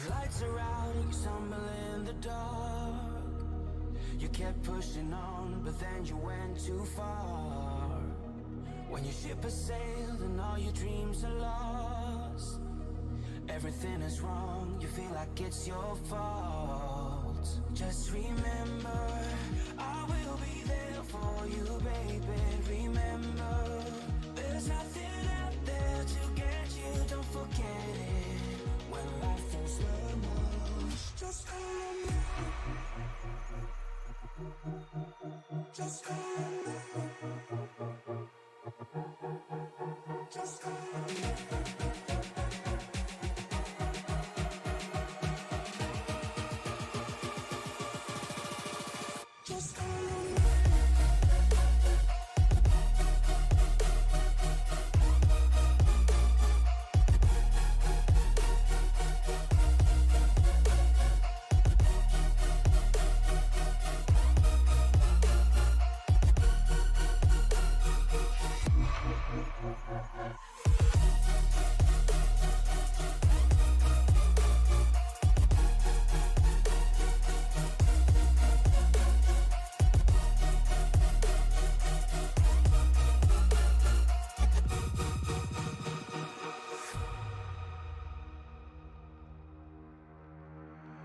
lights are out and you stumble in the dark. You kept pushing on, but then you went too far. When your ship has sailed and all your dreams are lost, everything is wrong, you feel like it's your fault. Just remember, I will be there for you, baby. Remember, there's nothing out there to get you, don't forget it. When life feels lemons, just call on me. Just call on me. Just call on me. Just call on me.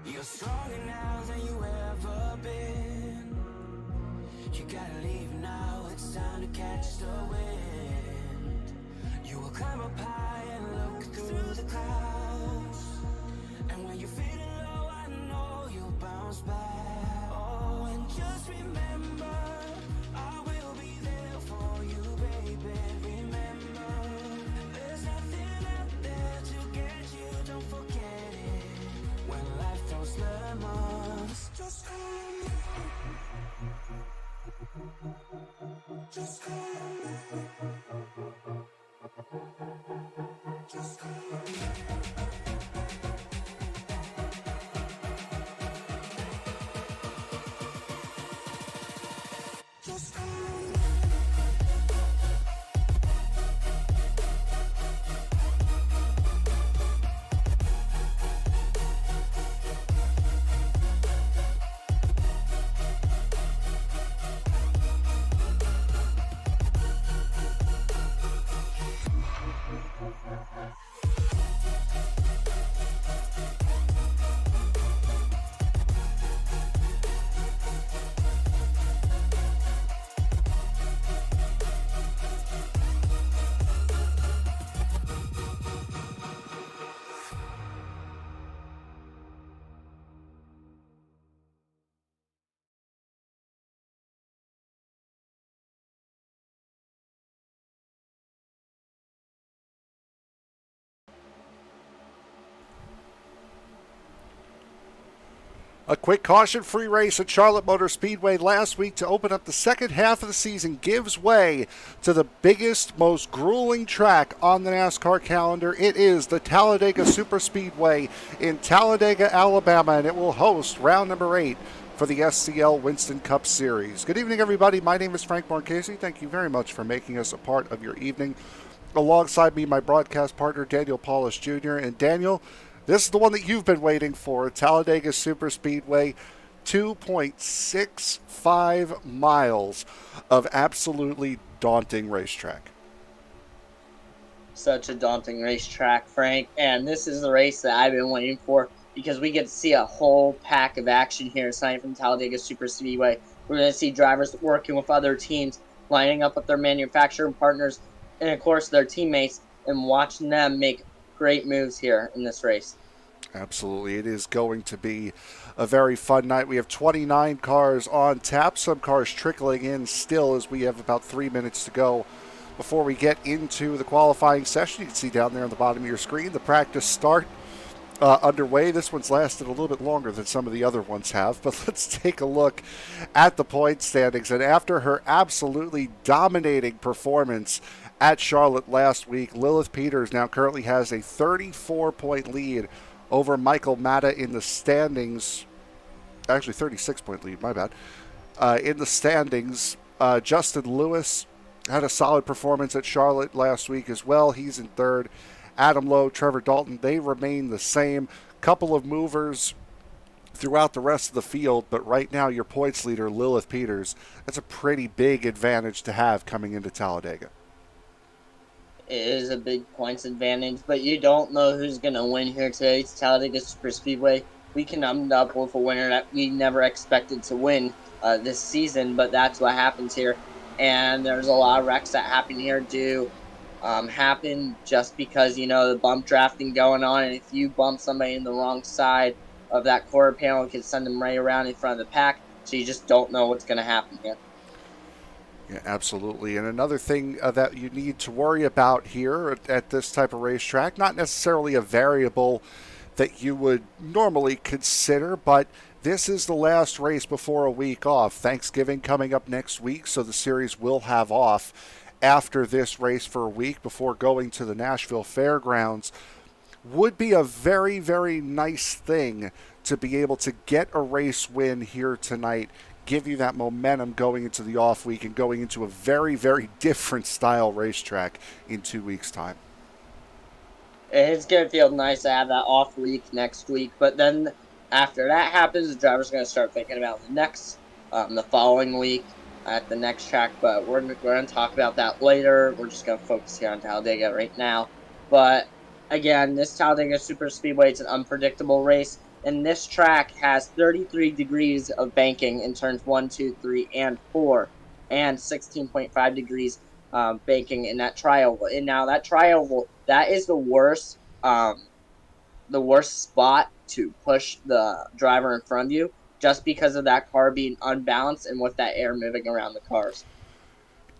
You're stronger now than you ever been. You gotta leave now, it's time to catch the wind. You will climb up high and look through the clouds, and when you're feeling low, I know you'll bounce back. Oh, and just remember, I will be there for you, baby. Remember, there's nothing out there to get you, don't forget it. When life throws lemons, just call on me. Just call on me. Just call on me. Just call on me. A quick caution-free race at Charlotte Motor Speedway last week to open up the second half of the season gives way to the biggest, most grueling track on the NASCAR calendar. It is the Talladega Superspeedway in Talladega, Alabama, and it will host round number 8 for the SCL Winston Cup Series. Good evening, everybody. My name is Frank Marchese. Thank you very much for making us a part of your evening. Alongside me, my broadcast partner, Daniel Paulus Jr. And Daniel, this is the one that you've been waiting for, Talladega Superspeedway, 2.65 miles of absolutely daunting racetrack. Such a daunting racetrack, Frank, and this is the race that I've been waiting for because we get to see a whole pack of action here tonight from Talladega Superspeedway. We're going to see drivers working with other teams, lining up with their manufacturer partners, and of course their teammates, and watching them make great moves here in this race. Absolutely. It is going to be a very fun night. We have 29 cars on tap, some cars trickling in still as we have about 3 minutes to go before we get into the qualifying session. You can see down there on the bottom of your screen the practice start underway. This one's lasted a little bit longer than some of the other ones have, but let's take a look at the point standings. And after her absolutely dominating performance at Charlotte last week, Lilith Peters now currently has a 34-point lead over Michael Matta in the standings. Actually, 36-point lead, my bad. In the standings, Justin Lewis had a solid performance at Charlotte last week as well. He's in third. Adam Lowe, Trevor Dalton, they remain the same. Couple of movers throughout the rest of the field, but right now your points leader, Lilith Peters, that's a pretty big advantage to have coming into Talladega. It is a big points advantage, but you don't know who's going to win here today. It's Talladega Superspeedway. We can end up with a winner that we never expected to win this season, but that's what happens here. And there's a lot of wrecks that happen here happen just because, the bump drafting going on, and if you bump somebody in the wrong side of that quarter panel, it can send them right around in front of the pack, so you just don't know what's going to happen here. Yeah, absolutely. And another thing that you need to worry about here at this type of racetrack, not necessarily a variable that you would normally consider, but this is the last race before a week off. Thanksgiving coming up next week, so the series will have off after this race for a week before going to the Nashville Fairgrounds. Would be a very, very nice thing to be able to get a race win here tonight, give you that momentum going into the off week and going into a very, very different style racetrack in 2 weeks' time. It's going to feel nice to have that off week next week, but then after that happens, the driver's going to start thinking about the following week at the next track, but we're going to talk about that later. We're just going to focus here on Talladega right now. But again, this Talladega Superspeedway, it's an unpredictable race, and this track has 33 degrees of banking in turns 1, 2, 3, and 4, and 16.5 degrees banking in that tri-oval. And now that tri-oval, that is the worst spot to push the driver in front of you, just because of that car being unbalanced and with that air moving around the cars.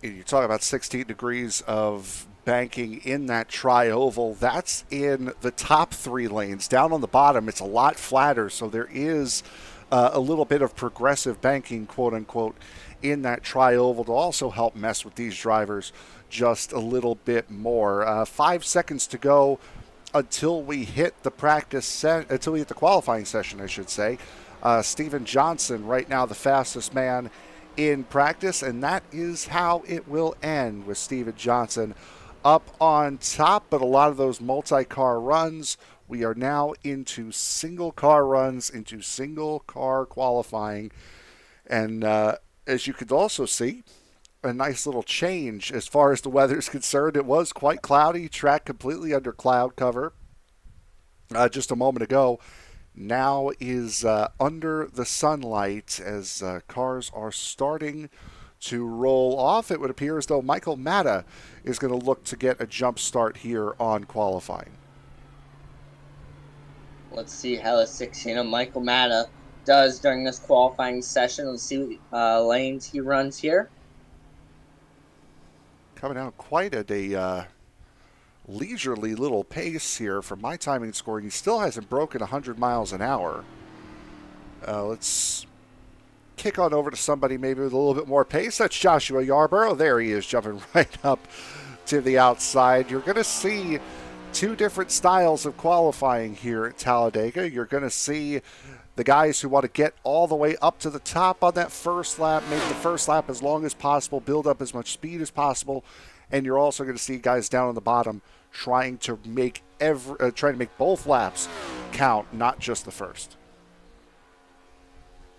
You talk about 16 degrees of banking in that tri-oval. That's in the top 3 lanes. Down on the bottom, it's a lot flatter, so there is a little bit of progressive banking, quote-unquote, in that tri-oval to also help mess with these drivers just a little bit more. 5 seconds to go until we hit the until we hit the qualifying session, I should say. Steven Johnson, right now the fastest man in practice, and that is how it will end, with Steven Johnson up on top. But a lot of those multi-car runs, we are now into single-car runs, into single-car qualifying. And as you could also see, a nice little change as far as the weather is concerned. It was quite cloudy, track completely under cloud cover just a moment ago. Now is under the sunlight as cars are starting to roll off. It would appear as though Michael Matta is going to look to get a jump start here on qualifying. Let's see how the 16 Michael Matta does during this qualifying session. Let's see what lanes he runs here. Coming out quite at a leisurely little pace here from my timing scoring. He still hasn't broken 100 miles an hour. Let's kick on over to somebody maybe with a little bit more pace. That's Joshua Yarborough. There he is, jumping right up to the outside. You're going to see two different styles of qualifying here at Talladega. You're going to see the guys who want to get all the way up to the top on that first lap, make the first lap as long as possible, build up as much speed as possible, and you're also going to see guys down on the bottom trying to make both laps count, not just the first.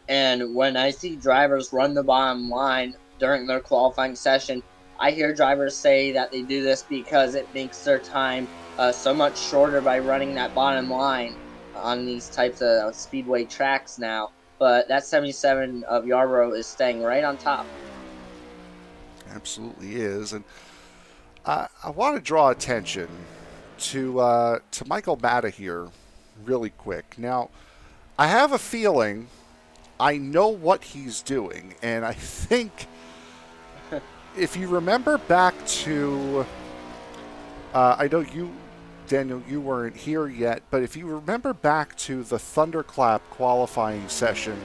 And when I see drivers run the bottom line during their qualifying session, I hear drivers say that they do this because it makes their time so much shorter by running that bottom line on these types of speedway tracks now. But that 77 of Yarborough is staying right on top. Absolutely is. And I want to draw attention to Michael Matta here really quick. Now, I have a feeling I know what he's doing, and I think if you remember back to, I know you, Daniel, you weren't here yet, but if you remember back to the Thunderclap qualifying session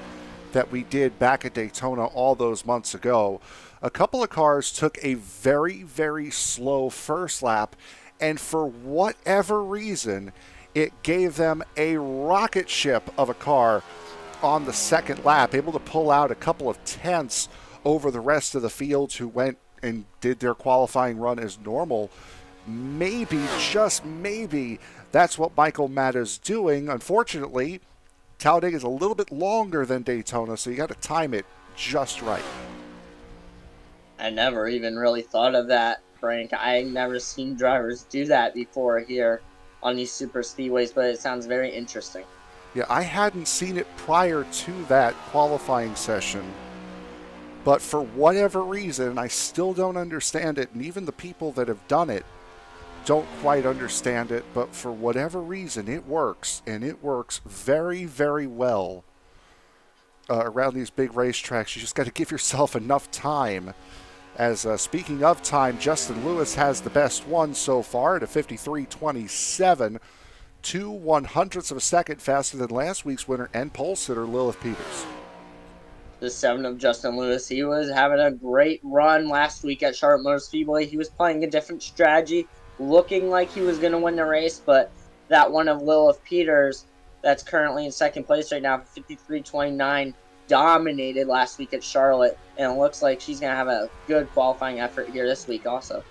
that we did back at Daytona all those months ago, a couple of cars took a very, very slow first lap, and for whatever reason, it gave them a rocket ship of a car on the second lap, able to pull out a couple of tenths over the rest of the field who went and did their qualifying run as normal. Maybe, just maybe, that's what Michael Matta's doing. Unfortunately, Talladega is a little bit longer than Daytona, so you got to time it just right. I never even really thought of that, Frank. I never seen drivers do that before here on these super speedways, but it sounds very interesting. Yeah, I hadn't seen it prior to that qualifying session, but for whatever reason, I still don't understand it, and even the people that have done it don't quite understand it, but for whatever reason, it works, and it works very, very well around these big racetracks. You just got to give yourself enough time. As speaking of time, Justin Lewis has the best one so far at a 53.27, 2/100ths of a second faster than last week's winner and pole sitter Lilith Peters. The 7 of Justin Lewis, he was having a great run last week at Charlotte Motor Speedway. He was playing a different strategy, looking like he was going to win the race, but that one of Lilith Peters, that's currently in second place right now, 53.29, dominated last week at Charlotte, and it looks like she's going to have a good qualifying effort here this week also.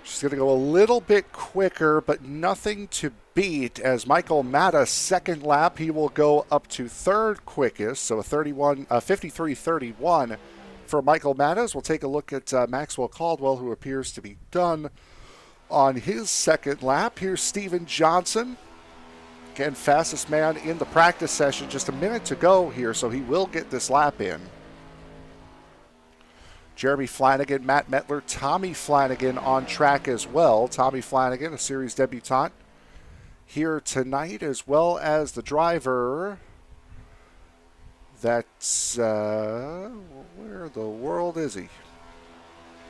She's going to go a little bit quicker, but nothing to beat as Michael Matta, second lap, he will go up to third quickest, so a 53.31 for Michael Matta. As we'll take a look at Maxwell Caldwell, who appears to be done on his second lap. Here's Steven Johnson. Again, fastest man in the practice session. Just a minute to go here, so he will get this lap in. Jeremy Flanagan, Matt Mettler, Tommy Flanagan on track as well. Tommy Flanagan, a series debutant here tonight, as well as the driver that's, where the world is he?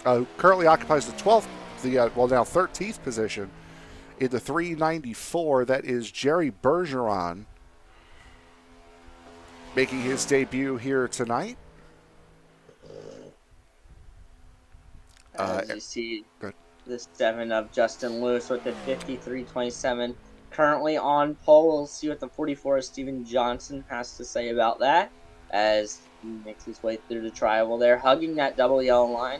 Currently occupies the 12th, now 13th position in the 394. That is Jerry Bergeron making his debut here tonight. As you see, the 7 of Justin Lewis with the 53.27 currently on pole. We'll see what the 44 of Steven Johnson has to say about that as he makes his way through the tri-oval there, hugging that double yellow line.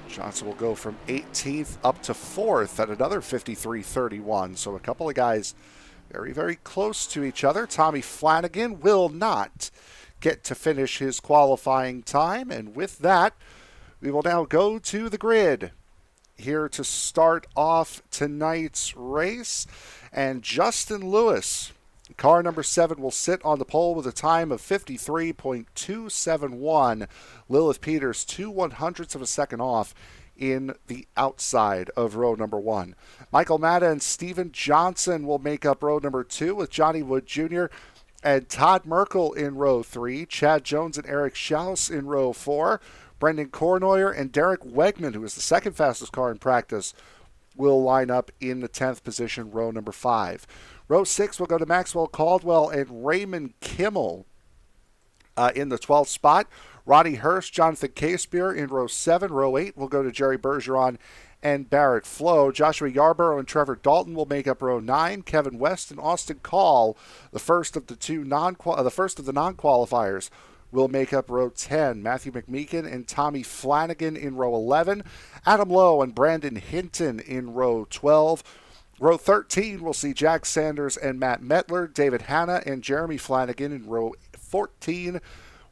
Johnson will go from 18th up to 4th at another 53.31. So a couple of guys very, very close to each other. Tommy Flanagan will not get to finish his qualifying time. And with that, we will now go to the grid here to start off tonight's race. And Justin Lewis, car number 7, will sit on the pole with a time of 53.271. Lilith Peters, 2/100ths of a second off in the outside of row number 1. Michael Matta and Steven Johnson will make up row number 2 with Johnny Wood Jr. and Todd Merkel in row 3. Chad Jones and Eric Schaus in row 4. Brendan Kornoyer and Derek Wegman, who is the second fastest car in practice, will line up in the 10th position, row number 5. Row 6 will go to Maxwell Caldwell and Raymond Kimmel in the 12th spot. Ronnie Hurst, Jonathan Casebeer in row 7. Row 8 will go to Jerry Bergeron and Barrett Flo. Joshua Yarborough and Trevor Dalton will make up row 9. Kevin West and Austin Call, the first of the non-qualifiers, will make up row 10. Matthew McMeekin and Tommy Flanagan in row 11. Adam Lowe and Brandon Hinton in row 12. Row 13 will see Jack Sanders and Matt Mettler, David Hanna and Jeremy Flanagan in row 14,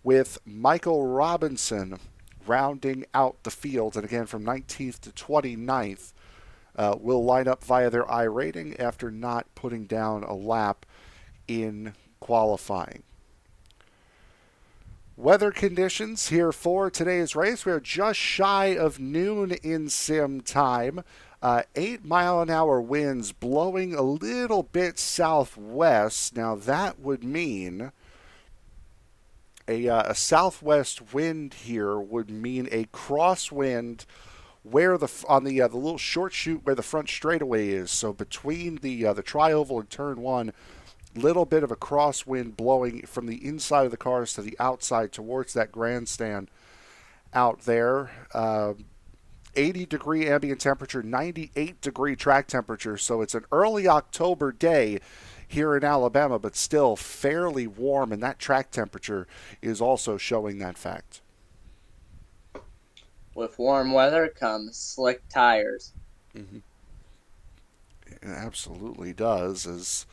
with Michael Robinson rounding out the field. And again, from 19th to 29th, will line up via their iRating after not putting down a lap in qualifying. Weather conditions here for today's race. We are just shy of noon in sim time. 8-mile-an-hour winds blowing a little bit southwest. Now that would mean a southwest wind here would mean a crosswind where on the little short chute where the front straightaway is. So between the tri-oval and turn 1, little bit of a crosswind blowing from the inside of the cars to the outside towards that grandstand out there. 80-degree ambient temperature, 98-degree track temperature. So it's an early October day here in Alabama, but still fairly warm, and that track temperature is also showing that fact. With warm weather comes slick tires. Mm-hmm. It absolutely does, as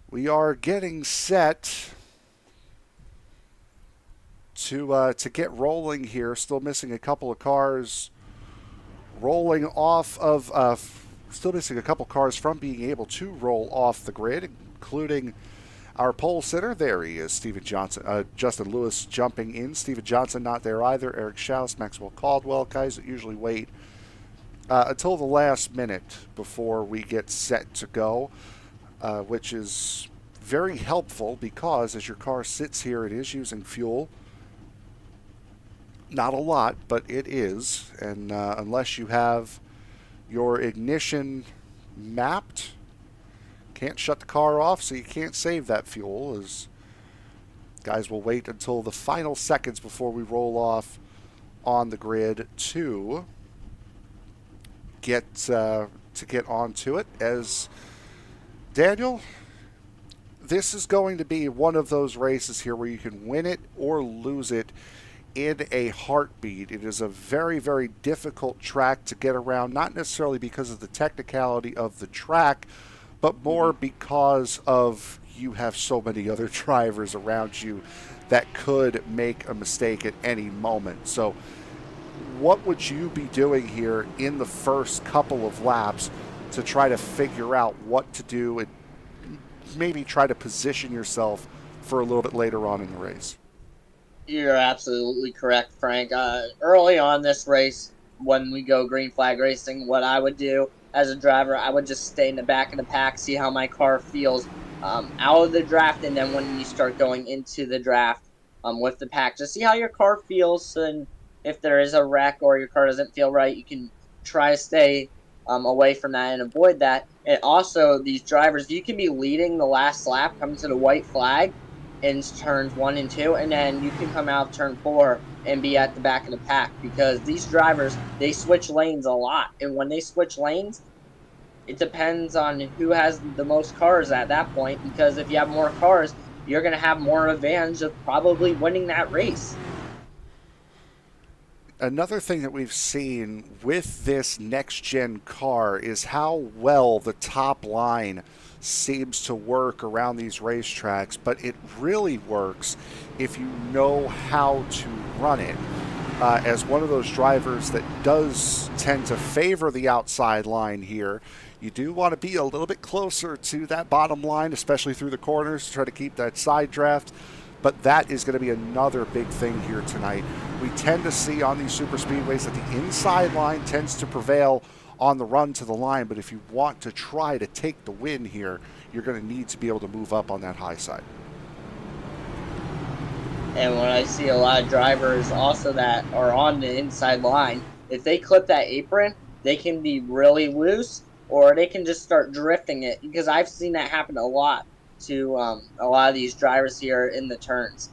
we are getting set to get rolling here. Still missing a couple of cars rolling off of still missing a couple cars from being able to roll off the grid, including our pole sitter. There he is, Steven Johnson. Justin Lewis jumping in. Steven Johnson not there either. Eric Schaus, Maxwell Caldwell, guys that usually wait until the last minute before we get set to go, which is very helpful because as your car sits here, it is using fuel. Not a lot, but it is. And unless you have your ignition mapped, can't shut the car off, so you can't save that fuel, as guys will wait until the final seconds before we roll off on the grid to get onto it. As Daniel, this is going to be one of those races here where you can win it or lose it in a heartbeat. It is a very, very difficult track to get around, not necessarily because of the technicality of the track, but more because of you have so many other drivers around you that could make a mistake at any moment. So what would you be doing here in the first couple of laps to try to figure out what to do and maybe try to position yourself for a little bit later on in the race? You're absolutely correct, Frank. Early on this race, when we go green flag racing, what I would do as a driver, I would just stay in the back of the pack, see how my car feels out of the draft, and then when you start going into the draft with the pack, just see how your car feels, and if there is a wreck or your car doesn't feel right, you can try to stay away from that and avoid that. And also, these drivers, you can be leading the last lap, coming to the white flag, in turns 1 and 2, and then you can come out of turn 4 and be at the back of the pack, because these drivers, they switch lanes a lot, and when they switch lanes, it depends on who has the most cars at that point, because if you have more cars, you're going to have more advantage of probably winning that race. Another thing that we've seen with this next-gen car is how well the top line seems to work around these racetracks, but it really works if you know how to run it. As one of those drivers that does tend to favor the outside line here, you do want to be a little bit closer to that bottom line, especially through the corners, to try to keep that side draft. But that is going to be another big thing here tonight. We tend to see on these super speedways that the inside line tends to prevail on the run to the line, but if you want to try to take the win here, you're going to need to be able to move up on that high side. And when I see a lot of drivers also that are on the inside line, if they clip that apron, they can be really loose, or they can just start drifting it, because I've seen that happen a lot to a lot of these drivers here in the turns.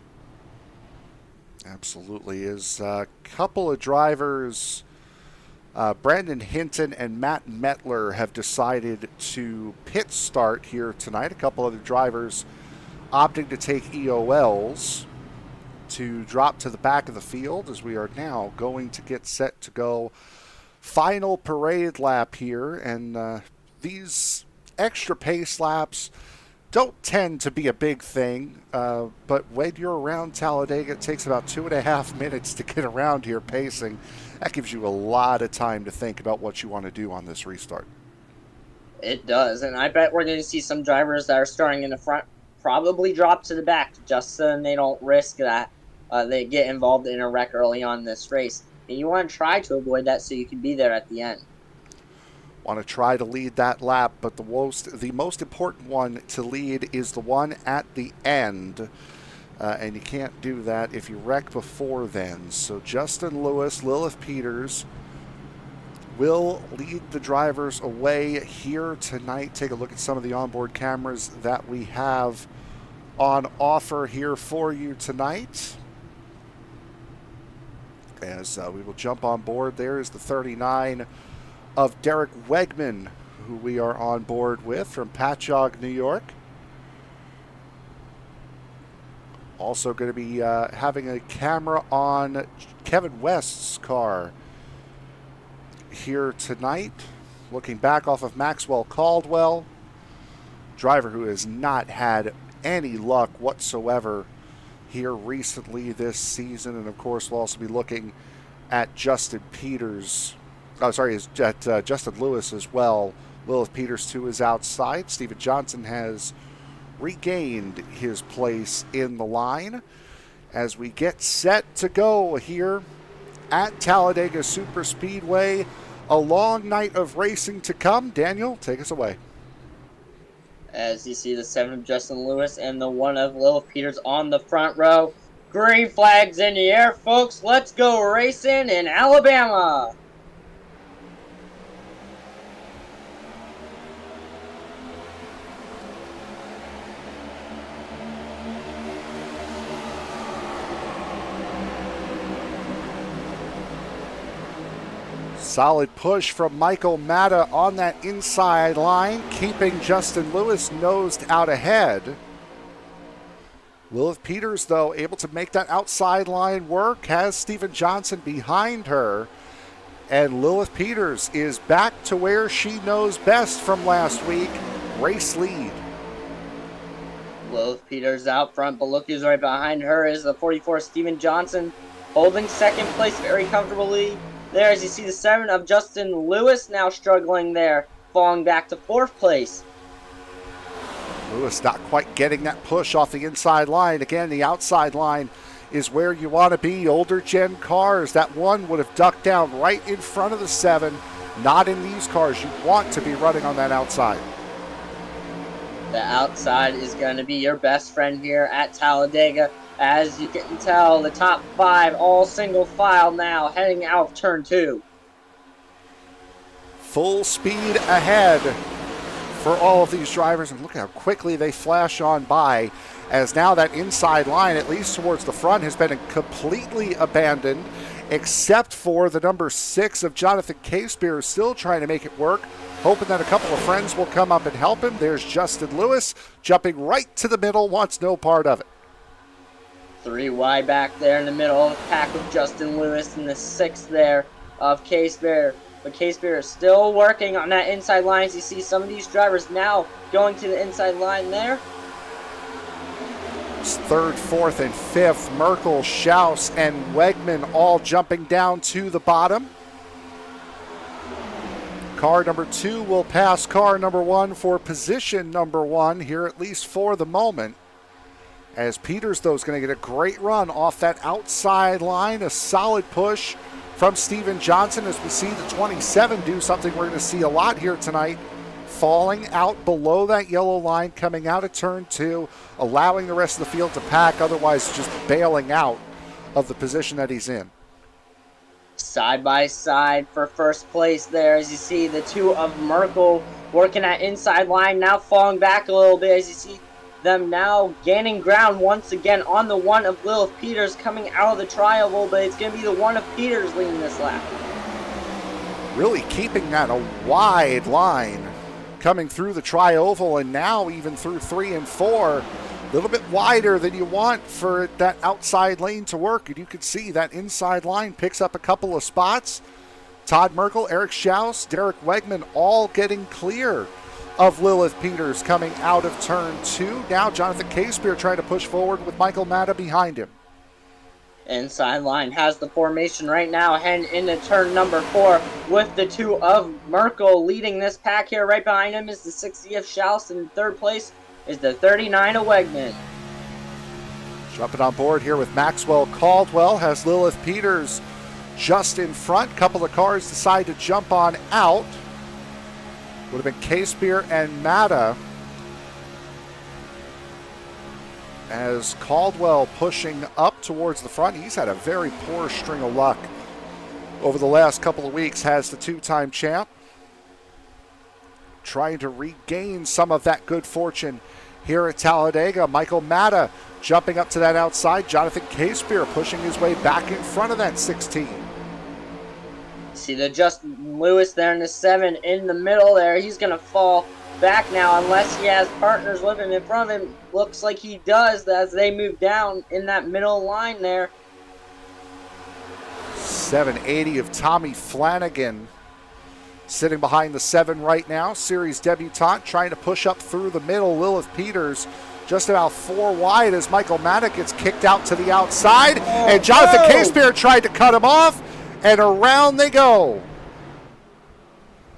Absolutely. Is a couple of drivers, Brandon Hinton and Matt Metler, have decided to pit start here tonight. A couple other drivers opting to take EOLs to drop to the back of the field as we are now going to get set to go final parade lap here. And these extra pace laps don't tend to be a big thing, but when you're around Talladega, it takes about 2.5 minutes to get around here pacing. That gives you a lot of time to think about what you want to do on this restart. It does, and I bet we're going to see some drivers that are starting in the front probably drop to the back just so they don't risk that they get involved in a wreck early on in this race. And you want to try to avoid that so you can be there at the end. Want to try to lead that lap, but the most important one to lead is the one at the end. And you can't do that if you wreck before then. So Justin Lewis, Lilith Peters will lead the drivers away here tonight. Take a look at some of the onboard cameras that we have on offer here for you tonight. As we will jump on board, there is the 39 of Derek Wegman, who we are on board with from Patchogue, New York. Also going to be having a camera on Kevin West's car here tonight. Looking back off of Maxwell Caldwell, driver who has not had any luck whatsoever here recently this season. And of course, we'll also be looking at Justin Peters. At Justin Lewis as well. Lilith Peters to his outside. Steven Johnson has regained his place in the line as we get set to go here at Talladega Superspeedway. A long night of racing to come. Daniel, take us away. As you see the 7 of Justin Lewis and the 1 of Lilith Peters on the front row. Green flags in the air, folks. Let's go racing in Alabama. Solid push from Michael Matta on that inside line, keeping Justin Lewis nosed out ahead. Lilith Peters, though, able to make that outside line work, has Steven Johnson behind her. And Lilith Peters is back to where she knows best from last week, race lead. Lilith Peters out front, but look who's right behind her is the 44 Steven Johnson, holding second place very comfortably. There, as you see, the 7 of Justin Lewis now struggling there, falling back to 4th place. Lewis not quite getting that push off the inside line. Again, the outside line is where you want to be. Older gen cars, that one would have ducked down right in front of the 7. Not in these cars. You want to be running on that outside. The outside is going to be your best friend here at Talladega. As you can tell, the top 5 all single file now heading out of turn 2. Full speed ahead for all of these drivers, and look how quickly they flash on by, as now that inside line, at least towards the front, has been completely abandoned, except for the number 6 of Jonathan Casebeer, still trying to make it work, hoping that a couple of friends will come up and help him. There's Justin Lewis jumping right to the middle, wants no part of it. 3 wide back there in the middle of the pack with Justin Lewis, and the 6th there of Casebeer. But Casebeer is still working on that inside line. As you see some of these drivers now going to the inside line there. It's 3rd, 4th, and 5th. Merkel, Schaus, and Wegman all jumping down to the bottom. Car number 2 will pass car number 1 for position number 1 here, at least for the moment. As Peters, though, is going to get a great run off that outside line. A solid push from Steven Johnson as we see the 27 do something we're going to see a lot here tonight. Falling out below that yellow line, coming out of turn 2, allowing the rest of the field to pack, otherwise just bailing out of the position that he's in. side by side for first place there. As you see, the two of Merkel working at inside line, now falling back a little bit. As you see them now gaining ground once again on the one of Lilith Peters coming out of the tri-oval, but it's going to be the one of Peters leading this lap. Really keeping that a wide line coming through the tri-oval, and now even through 3 and 4. A little bit wider than you want for that outside lane to work, and you can see that inside line picks up a couple of spots. Todd Merkel, Eric Schaus, Derek Wegman all getting clear of Lilith Peters coming out of turn 2. Now Jonathan Casebeer trying to push forward with Michael Matta behind him. Inside line has the formation right now, heading into turn number 4 with the two of Merkel leading this pack here. Right behind him is the 60 of Schaus, and in third place is the 39 of Wegman. Jumping on board here with Maxwell Caldwell has Lilith Peters just in front. Couple of cars decide to jump on out. Would have been Casebeer and Matta, as Caldwell pushing up towards the front. He's had a very poor string of luck over the last couple of weeks, has the two-time champ. Trying to regain some of that good fortune here at Talladega. Michael Matta jumping up to that outside. Jonathan Casebeer pushing his way back in front of that 16. See the Justin Lewis there in the 7 in the middle there. He's going to fall back now unless he has partners with him in front of him. Looks like he does as they move down in that middle line there. 780 of Tommy Flanagan sitting behind the 7 right now. Series debutant trying to push up through the middle. Lilith Peters just about 4 wide as Michael Matta gets kicked out to the outside. And Jonathan Casebeer tried to cut him off, and around they go.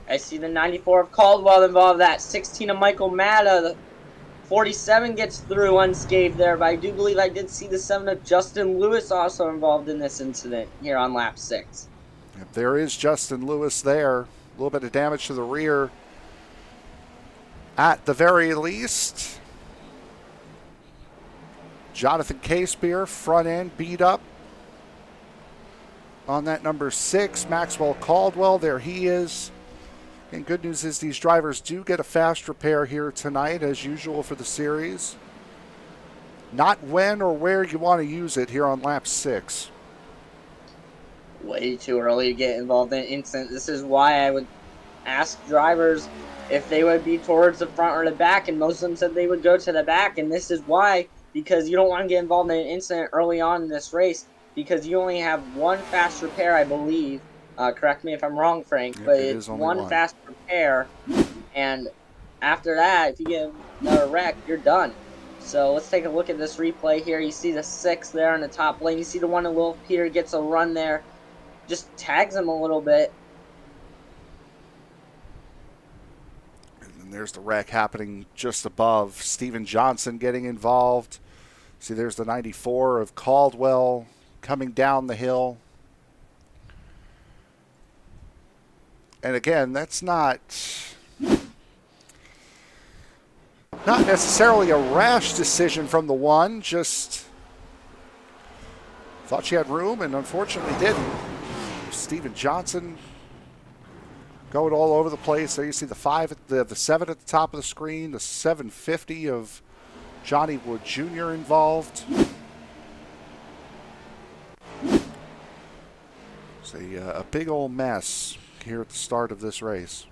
I see the 94 of Caldwell involved, that 16 of Michael Matta. The 47 gets through unscathed there, but I do believe I did see the 7 of Justin Lewis also involved in this incident here on lap 6. There is Justin Lewis there. A little bit of damage to the rear at the very least. Jonathan Casebeer, front end beat up on that number 6. Maxwell Caldwell, there he is. And good news is these drivers do get a fast repair here tonight, as usual for the series. Not when or where you want to use it here on lap 6. Way too early to get involved in an incident. This is why I would ask drivers if they would be towards the front or the back, and most of them said they would go to the back, and this is why, because you don't want to get involved in an incident early on in this race, because you only have one fast repair, I believe. Correct me if I'm wrong, Frank, but it's one fast repair, and after that, if you get another wreck, you're done. So let's take a look at this replay here. You see the 6 there in the top lane. You see the one that Lilith Peter gets a run there. Just tags him a little bit. And then there's the wreck happening just above. Steven Johnson getting involved. See, there's the 94 of Caldwell coming down the hill. And again, that's not necessarily a rash decision from the one, just thought she had room and unfortunately didn't. Steven Johnson going all over the place. There you see the 5, the 7 at the top of the screen, the 750 of Johnny Wood Jr. involved. It's a big old mess here at the start of this race.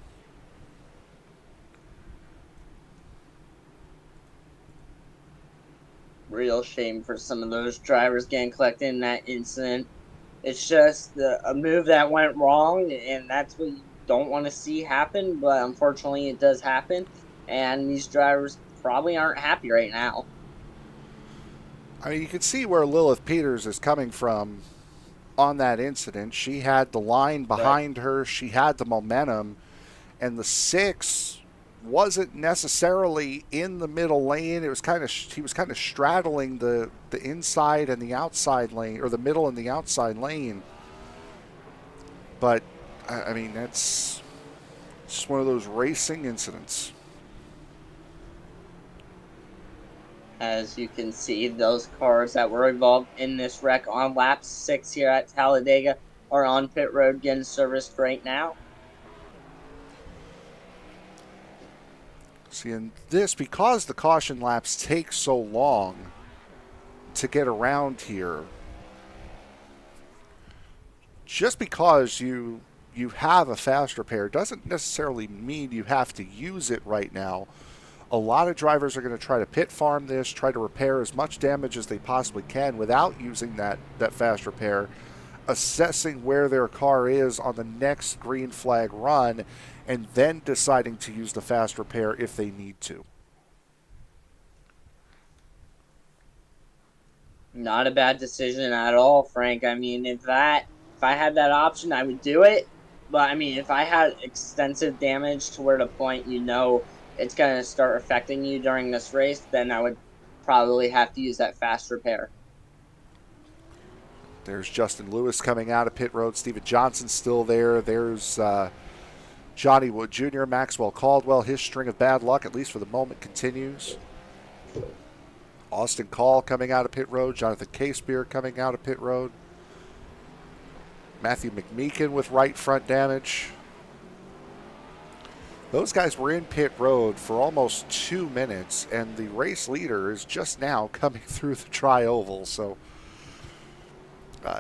Real shame for some of those drivers getting collected in that incident. It's just a move that went wrong, and that's what you don't want to see happen, but unfortunately it does happen, and these drivers probably aren't happy right now. I mean, you can see where Lilith Peters is coming from on that incident. She had the line behind her. She had the momentum. And the 6 wasn't necessarily in the middle lane. It was he was kind of straddling the inside and the outside lane, or the middle and the outside lane. But, I mean, that's just one of those racing incidents. As you can see, those cars that were involved in this wreck on lap 6 here at Talladega are on pit road getting serviced right now. See, in this, because the caution laps take so long to get around here, just because you have a fast repair doesn't necessarily mean you have to use it right now. A lot of drivers are going to try to pit farm this, try to repair as much damage as they possibly can without using that fast repair, assessing where their car is on the next green flag run, and then deciding to use the fast repair if they need to. Not a bad decision at all, Frank. I mean, if I had that option, I would do it. But I mean, if I had extensive damage to where the point it's going to start affecting you during this race, then I would probably have to use that fast repair. There's Justin Lewis coming out of pit road. Steven Johnson's still there. There's Johnny Wood Jr., Maxwell Caldwell. His string of bad luck, at least for the moment, continues. Austin Call coming out of pit road. Jonathan Casebeer coming out of pit road. Matthew McMeekin with right front damage. Those guys were in pit road for almost 2 minutes, and the race leader is just now coming through the tri-oval. So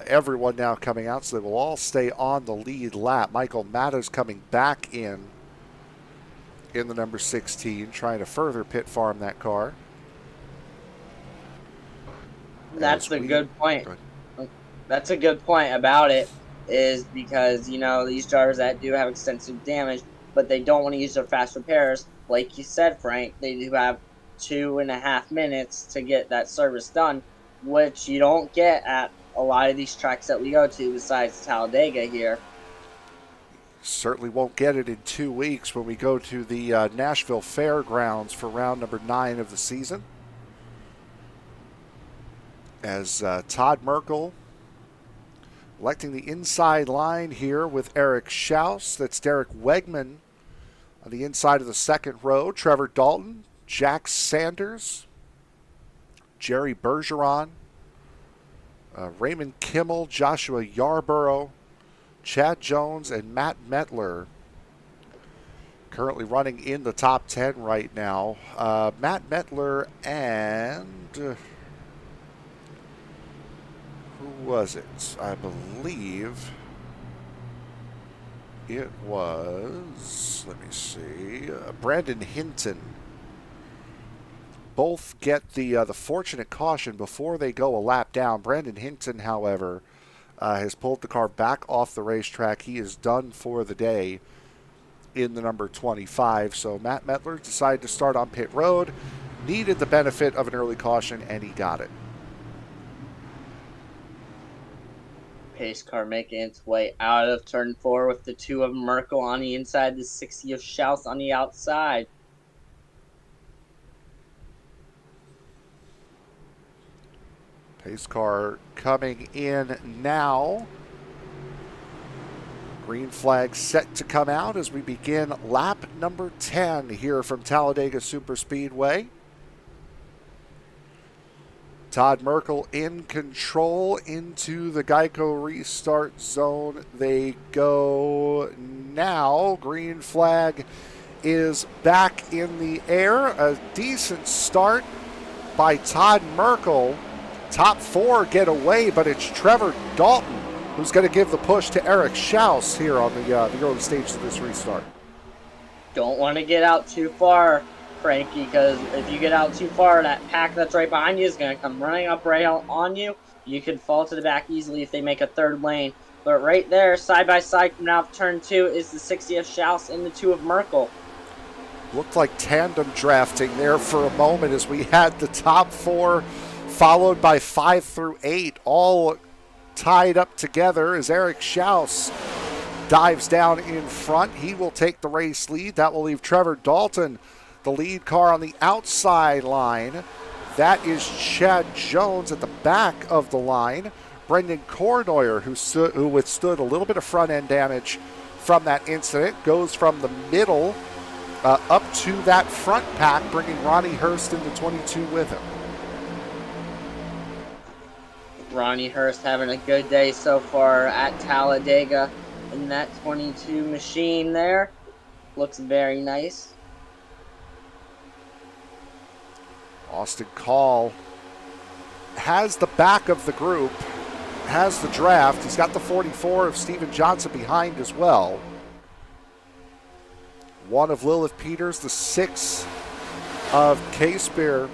everyone now coming out, so they will all stay on the lead lap. Michael Matta is coming back in the number 16, trying to further pit farm that car. That's a good point. That's a good point about it, is because, these drivers that do have extensive damage, but they don't want to use their fast repairs. Like you said, Frank, they do have 2.5 minutes to get that service done, which you don't get at a lot of these tracks that we go to besides Talladega here. Certainly won't get it in 2 weeks when we go to the Nashville Fairgrounds for round number 9 of the season. As Todd Merkel electing the inside line here with Eric Schaus. That's Derek Wegman on the inside of the second row. Trevor Dalton, Jack Sanders, Jerry Bergeron, Raymond Kimmel, Joshua Yarborough, Chad Jones, and Matt Metler currently running in the top 10 right now. Matt Metler and... who was it? I believe it was, let me see, Brandon Hinton. Both get the fortunate caution before they go a lap down. Brandon Hinton, however, has pulled the car back off the racetrack. He is done for the day in the number 25. So Matt Metler decided to start on pit road, needed the benefit of an early caution, and he got it. Pace car making its way out of turn 4 with the 2 of Merkel on the inside, the 60 of Schaus on the outside. Pace car coming in now. Green flag set to come out as we begin lap number 10 here from Talladega Superspeedway. Todd Merkel in control into the Geico restart zone. They go now. Green flag is back in the air. A decent start by Todd Merkel. Top 4 get away, but it's Trevor Dalton who's going to give the push to Eric Schaus here on the early stage of this restart. Don't want to get out too far, Frankie, because if you get out too far, that pack that's right behind you is going to come running up right on you. You could fall to the back easily if they make a third lane. But right there, side by side coming out of turn 2 is the 60 of Schaus and the 2 of Merkel. Looked like tandem drafting there for a moment as we had the top 4 followed by 5 through 8 all tied up together as Eric Schaus dives down in front. He will take the race lead. That will leave Trevor Dalton the lead car on the outside line. That is Chad Jones at the back of the line. Brendan Kornoyer, who withstood a little bit of front end damage from that incident, goes from the middle up to that front pack, bringing Ronnie Hurst in the 22 with him. Ronnie Hurst having a good day so far at Talladega in that 22 machine there. Looks very nice. Austin Call has the back of the group, has the draft. He's got the 44 of Steven Johnson behind as well. 1 of Lilith Peters, the 6 of K-Spear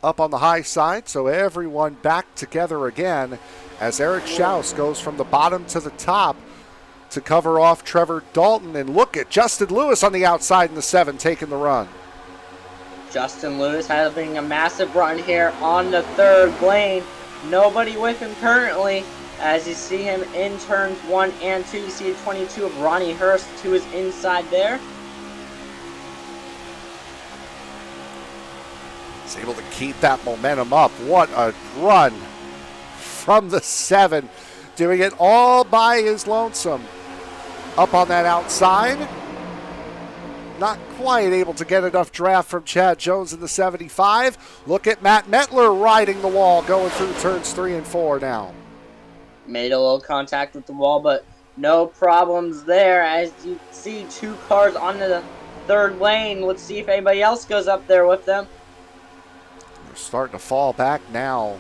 up on the high side. So everyone back together again as Eric Schaus goes from the bottom to the top to cover off Trevor Dalton. And look at Justin Lewis on the outside in the 7 taking the run. Justin Lewis having a massive run here on the 3rd lane. Nobody with him currently. As you see him in turns 1 and 2, you see a 22 of Ronnie Hurst to his inside there. He's able to keep that momentum up. What a run from the 7. Doing it all by his lonesome. Up on that outside. Not quite able to get enough draft from Chad Jones in the 75. Look at Matt Metler riding the wall, going through turns 3 and 4 now. Made a little contact with the wall, but no problems there. As you see 2 cars on the 3rd lane. Let's see if anybody else goes up there with them. They're starting to fall back now.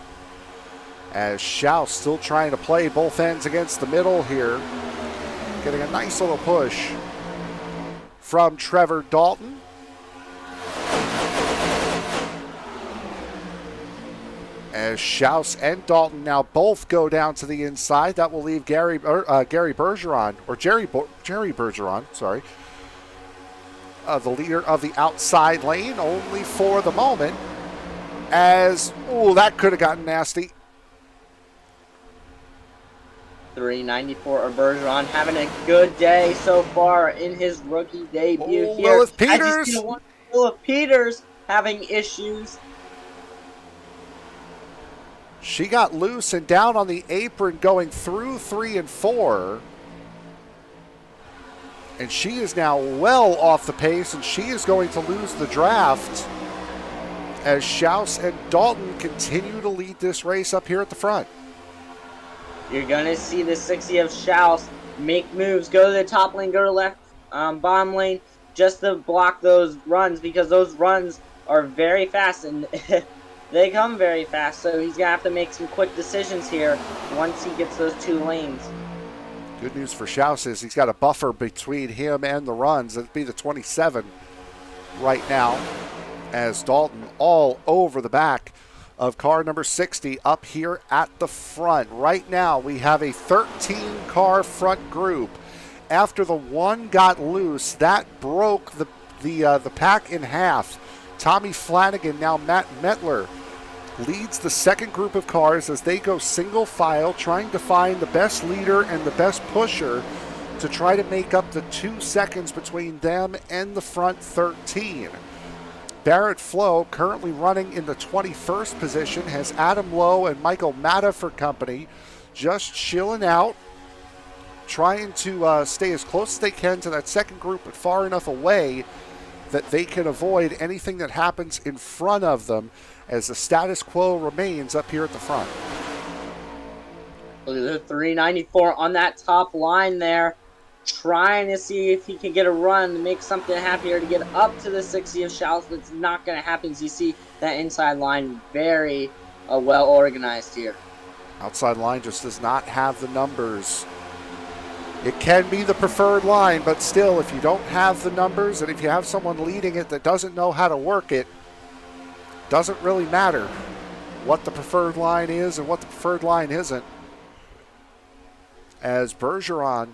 As Schaus still trying to play both ends against the middle here. Getting a nice little push from Trevor Dalton. As Schaus and Dalton now both go down to the inside, that will leave Gary Bergeron, or Jerry Bergeron, sorry, the leader of the outside lane, only for the moment. As, that could have gotten nasty. 394 of Bergeron having a good day so far in his rookie debut here. Lilith Peters. Lilith Peters having issues. She got loose and down on the apron going through 3 and 4. And she is now well off the pace, and she is going to lose the draft as Schaus and Dalton continue to lead this race up here at the front. You're going to see the 60 of Schaus make moves, go to the top lane, go to left bottom lane, just to block those runs, because those runs are very fast, and they come very fast, so he's going to have to make some quick decisions here once he gets those 2 lanes. Good news for Schaus is he's got a buffer between him and the runs. It'd be the 27 right now, as Dalton all over the back of car number 60 up here at the front. Right now we have a 13-car front group. After the 1 got loose, that broke the pack in half. Tommy Flanagan, now Matt Metler, leads the second group of cars as they go single file, trying to find the best leader and the best pusher to try to make up the 2 seconds between them and the front 13. Barrett Flo, currently running in the 21st position, has Adam Lowe and Michael Matta for company, just chilling out, trying to stay as close as they can to that second group, but far enough away that they can avoid anything that happens in front of them, as the status quo remains up here at the front. Look at the 394 on that top line there, trying to see if he can get a run to make something happen here to get up to the 60 of Schaus, but it's not going to happen. As you see that inside line very well organized here. Outside line just does not have the numbers. It can be the preferred line, but still, if you don't have the numbers and if you have someone leading it that doesn't know how to work it, doesn't really matter what the preferred line is and what the preferred line isn't. As Bergeron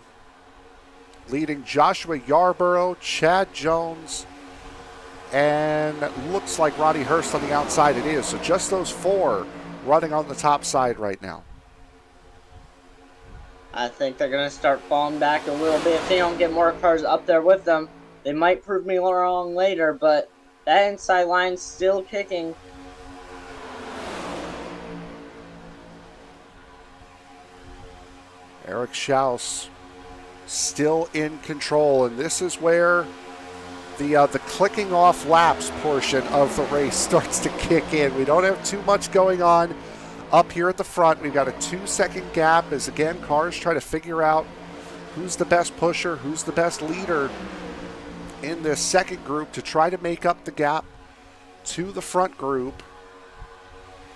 leading Joshua Yarborough, Chad Jones, and looks like Ronnie Hurst on the outside it is. So just those 4 running on the top side right now. I think they're going to start falling back a little bit if they don't get more cars up there with them. They might prove me wrong later, but that inside line's still kicking. Eric Schaus still in control, and this is where the clicking off laps portion of the race starts to kick in. We don't have too much going on up here at the front. We've got a 2-second gap as, again, cars try to figure out who's the best pusher, who's the best leader in this second group to try to make up the gap to the front group.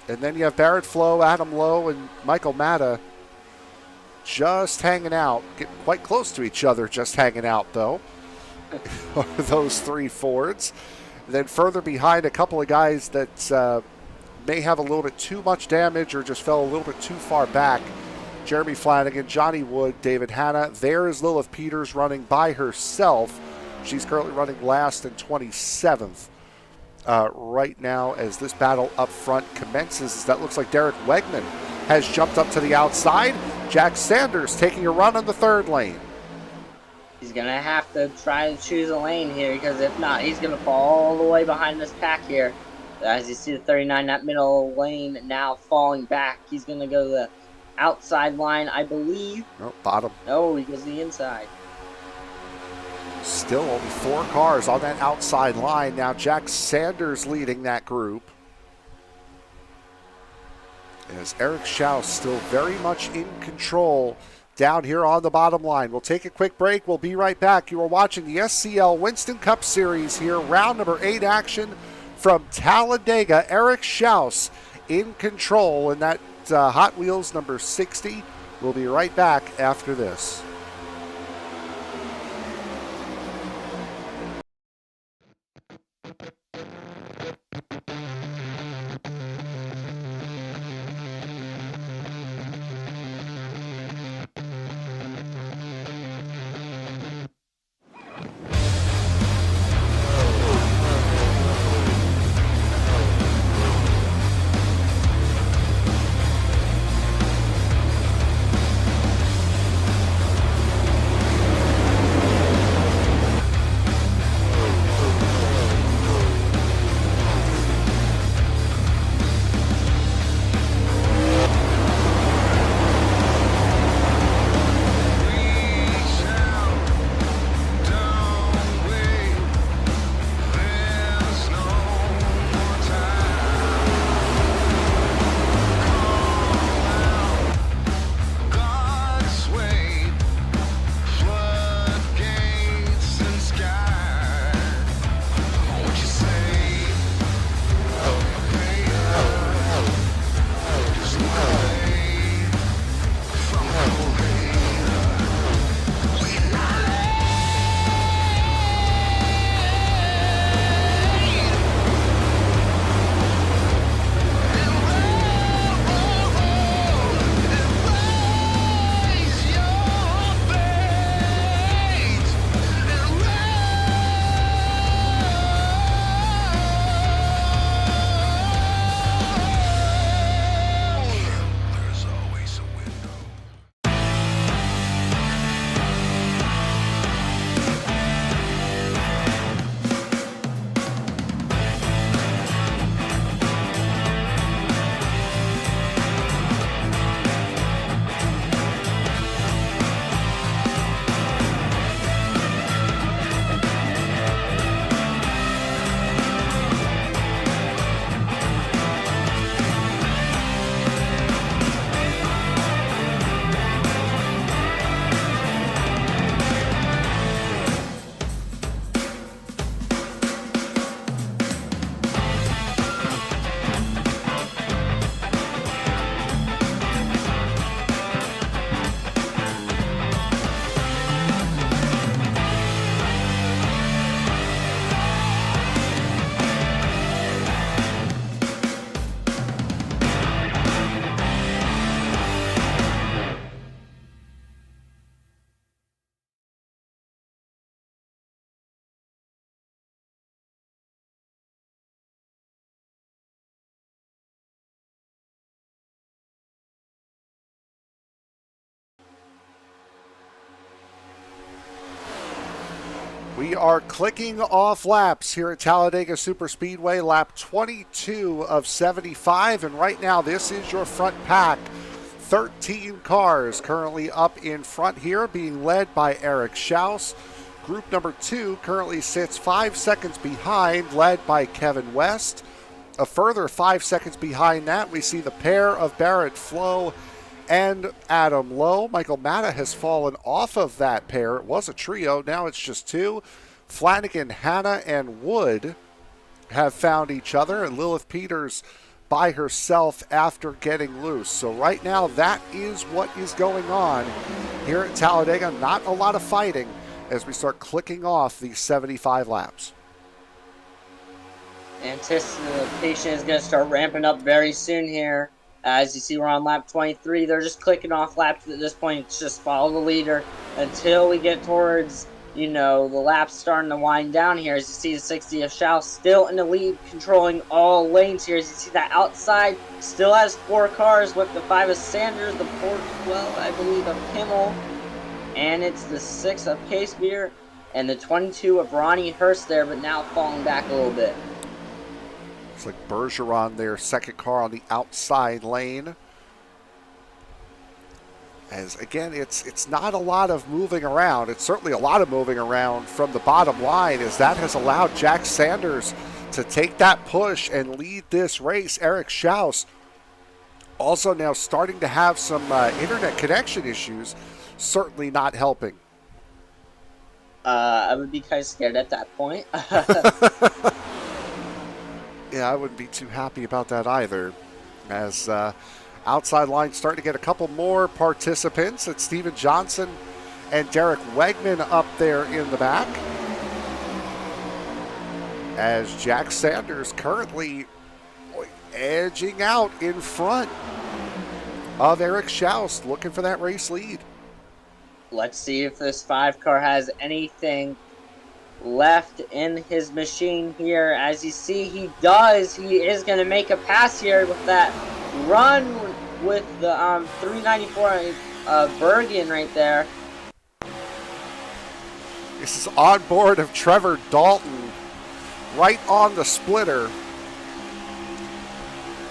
And then you have Barrett Flo, Adam Lowe, and Michael Matta just hanging out, getting quite close to each other, just hanging out, though. Those three Fords. And then further behind, a couple of guys that may have a little bit too much damage or just fell a little bit too far back. Jeremy Flanagan, Johnny Wood, David Hanna. There is Lilith Peters running by herself. She's currently running last and 27th right now as this battle up front commences. That looks like Derek Wegman has jumped up to the outside. Jack Sanders taking a run on the third lane. He's going to have to try to choose a lane here, because if not, he's going to fall all the way behind this pack here. As you see the 39, that middle lane now falling back. He's going to go to the outside line, I believe. No, bottom. No, he goes to the inside. Still only 4 cars on that outside line. Now Jack Sanders leading that group. As Eric Schaus still very much in control down here on the bottom line. We'll take a quick break. We'll be right back. You are watching the SCL Winston Cup Series here. Round number 8 action from Talladega. Eric Schaus in control in that Hot Wheels number 60. We'll be right back after this. We are clicking off laps here at Talladega Superspeedway, lap 22 of 75, and right now this is your front pack. 13 cars currently up in front here, being led by Eric Schaus. Group number 2 currently sits 5 seconds behind, led by Kevin West. a further 5 seconds behind that, we see the pair of Barrett Flo and Adam Lowe. Michael Matta has fallen off of that pair. It was a trio. Now it's just two. Flanagan, Hanna, and Wood have found each other, and Lilith Peters by herself after getting loose. So right now, that is what is going on here at Talladega. Not a lot of fighting as we start clicking off these 75 laps. Anticipation is going to start ramping up very soon here. As you see, we're on lap 23. They're just clicking off laps at this point. It's just follow the leader until we get towards, the laps starting to wind down here. As you see, the 60 of Shao still in the lead, controlling all lanes here. As you see, that outside still has 4 cars with the 5 of Sanders, the 412, I believe, of Kimmel. And it's the 6 of Case Beer and the 22 of Ronnie Hurst there, but now falling back a little bit. Looks like Bergeron, their second car on the outside lane. As again, it's not a lot of moving around. It's certainly a lot of moving around from the bottom line, as that has allowed Jack Sanders to take that push and lead this race. Eric Schaus also now starting to have some internet connection issues, certainly not helping. I would be kind of scared at that point. Yeah, I wouldn't be too happy about that either. As outside line starting to get a couple more participants. It's Steven Johnson and Derek Wegman up there in the back. As Jack Sanders currently edging out in front of Eric Schaus, looking for that race lead. Let's see if this 5 car has anything left in his machine here. As you see, he does. He is going to make a pass here with that run with the 394 Bergen right there. This is on board of Trevor Dalton, right on the splitter.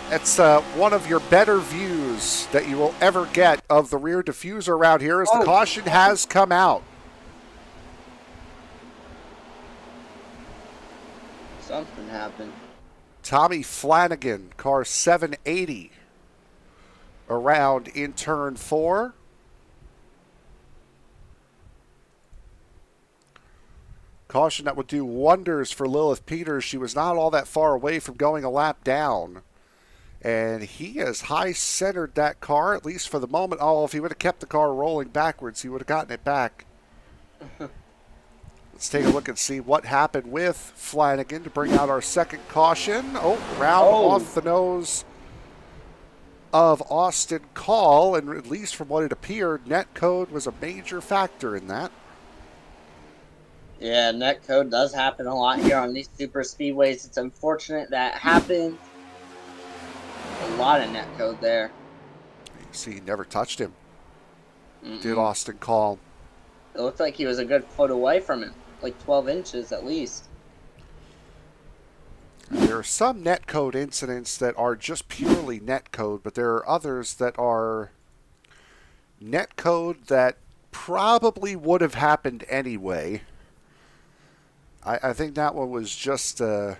It's one of your better views that you will ever get of the rear diffuser around here, as the caution has come out. Something happened. Tommy Flanagan, car 780, around in turn 4. Caution that would do wonders for Lilith Peters. She was not all that far away from going a lap down. And he has high-centered that car, at least for the moment. Oh, if he would have kept the car rolling backwards, he would have gotten it back. Let's take a look and see what happened with Flanagan to bring out our second caution. Off the nose of Austin Call, and at least from what it appeared, netcode was a major factor in that. Yeah, netcode does happen a lot here on these super speedways. It's unfortunate that happened. A lot of netcode there. You see, he never touched him. Did Austin Call. It looked like he was a good foot away from him, like 12 inches at least. There are some netcode incidents that are just purely netcode, but there are others that are netcode that probably would have happened anyway. I think that one was just pure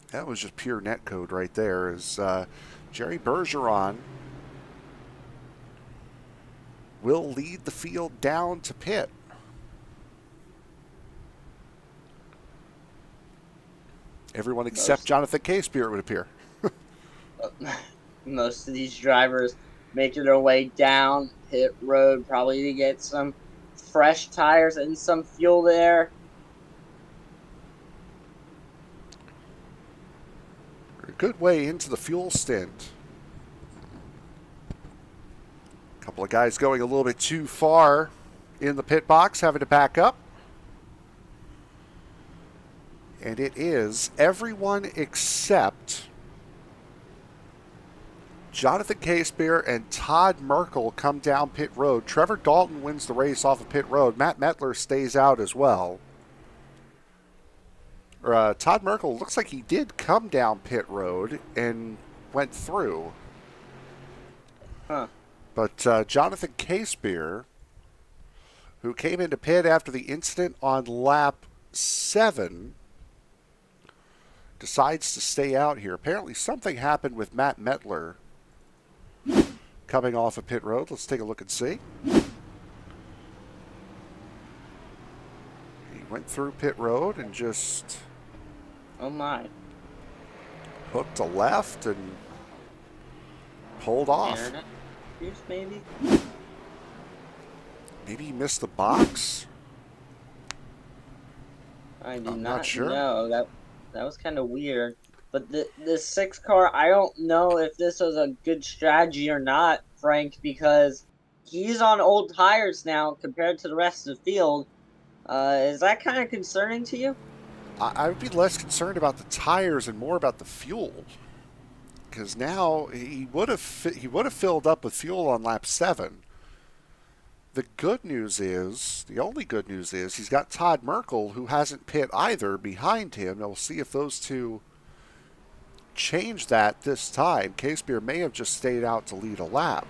netcode right there. Is Jerry Bergeron will lead the field down to pit. Everyone except Jonathan Casebeer, it would appear. Most of these drivers making their way down pit road, probably to get some fresh tires and some fuel there. A good way into the fuel stint. A couple of guys going a little bit too far in the pit box, having to back up. And it is everyone except Jonathan Casebeer and Todd Merkel come down pit road. Trevor Dalton wins the race off of pit road. Matt Mettler stays out as well. Todd Merkel looks like he did come down pit road and went through. But Jonathan Casebeer, who came into pit after the incident on lap 7, decides to stay out here. Apparently something happened with Matt Mettler coming off of pit road. Let's take a look and see. He went through pit road and just... Oh my. Hooked a left and pulled off. Maybe? Maybe he missed the box? I do I'm not not sure. know. That was kind of weird. But the 6 car, I don't know if this was a good strategy or not, Frank, because he's on old tires now compared to the rest of the field. Is that kind of concerning to you? I would be less concerned about the tires and more about the fuel, because now he would have filled up with fuel on lap 7. The only good news is he's got Todd Merkel, who hasn't pit either, behind him. Now we'll see if those two change that this time. Casebeer may have just stayed out to lead a lap.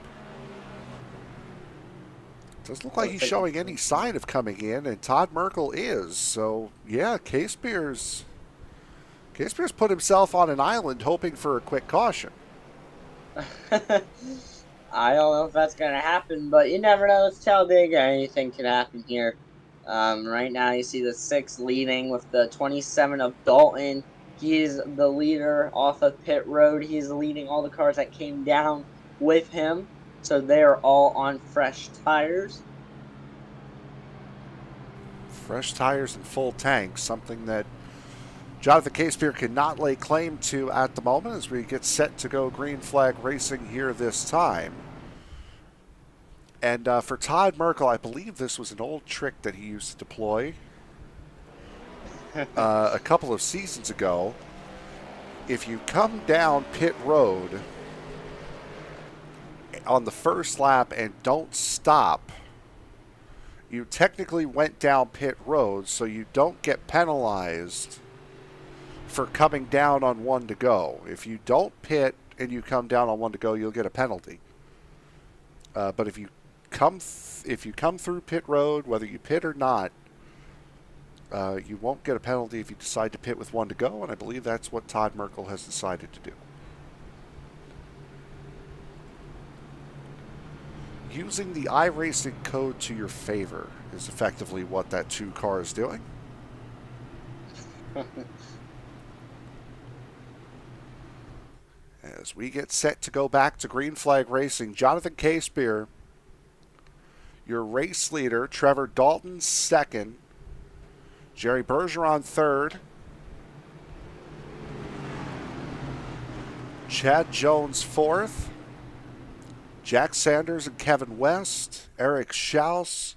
Doesn't look like he's showing any sign of coming in, and Todd Merkel is. So, yeah, Casebeer's put himself on an island hoping for a quick caution. I don't know if that's going to happen, but you never know. It's Talladega. Anything can happen here. Right now, you see the 6 leading with the 27 of Dalton. He's the leader off of pit road. He's leading all the cars that came down with him. So they're all on fresh tires. Fresh tires and full tanks, something that Jonathan Casebeer cannot lay claim to at the moment as we get set to go green flag racing here this time. And for Todd Merkel, I believe this was an old trick that he used to deploy a couple of seasons ago. If you come down pit road on the first lap and don't stop, you technically went down pit road, so you don't get penalized for coming down on 1 to go. If you don't pit and you come down on 1 to go, you'll get a penalty. But if you come through pit road, whether you pit or not, you won't get a penalty if you decide to pit with 1 to go, and I believe that's what Todd Merkel has decided to do. Using the iRacing code to your favor is effectively what that 2 car is doing. As we get set to go back to green flag racing, Jonathan Casebeer, your race leader, Trevor Dalton 2nd, Jerry Bergeron 3rd, Chad Jones 4th, Jack Sanders and Kevin West, Eric Schaus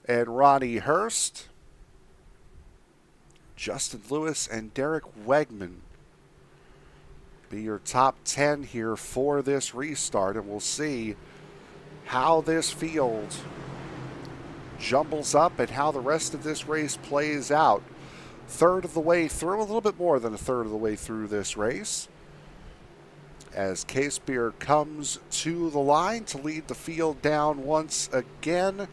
and Ronnie Hurst, Justin Lewis and Derek Wegman be your top 10 here for this restart, and we'll see how this field jumbles up and how the rest of this race plays out. Third of the way through, a little bit more than a third of the way through this race, as Casebeer comes to the line to lead the field down once again.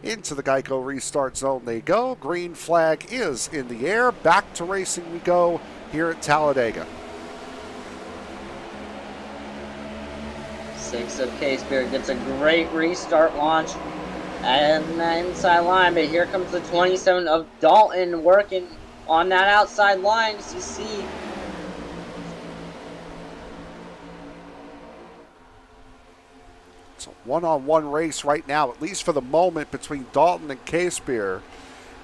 Into the Geico restart zone they go. Green flag is in the air. Back to racing we go here at Talladega. 6 of Casebeer gets a great restart launch and the inside line, but here comes the 27 of Dalton working on that outside line, as you see. It's a one-on-one race right now, at least for the moment, between Dalton and Casebeer.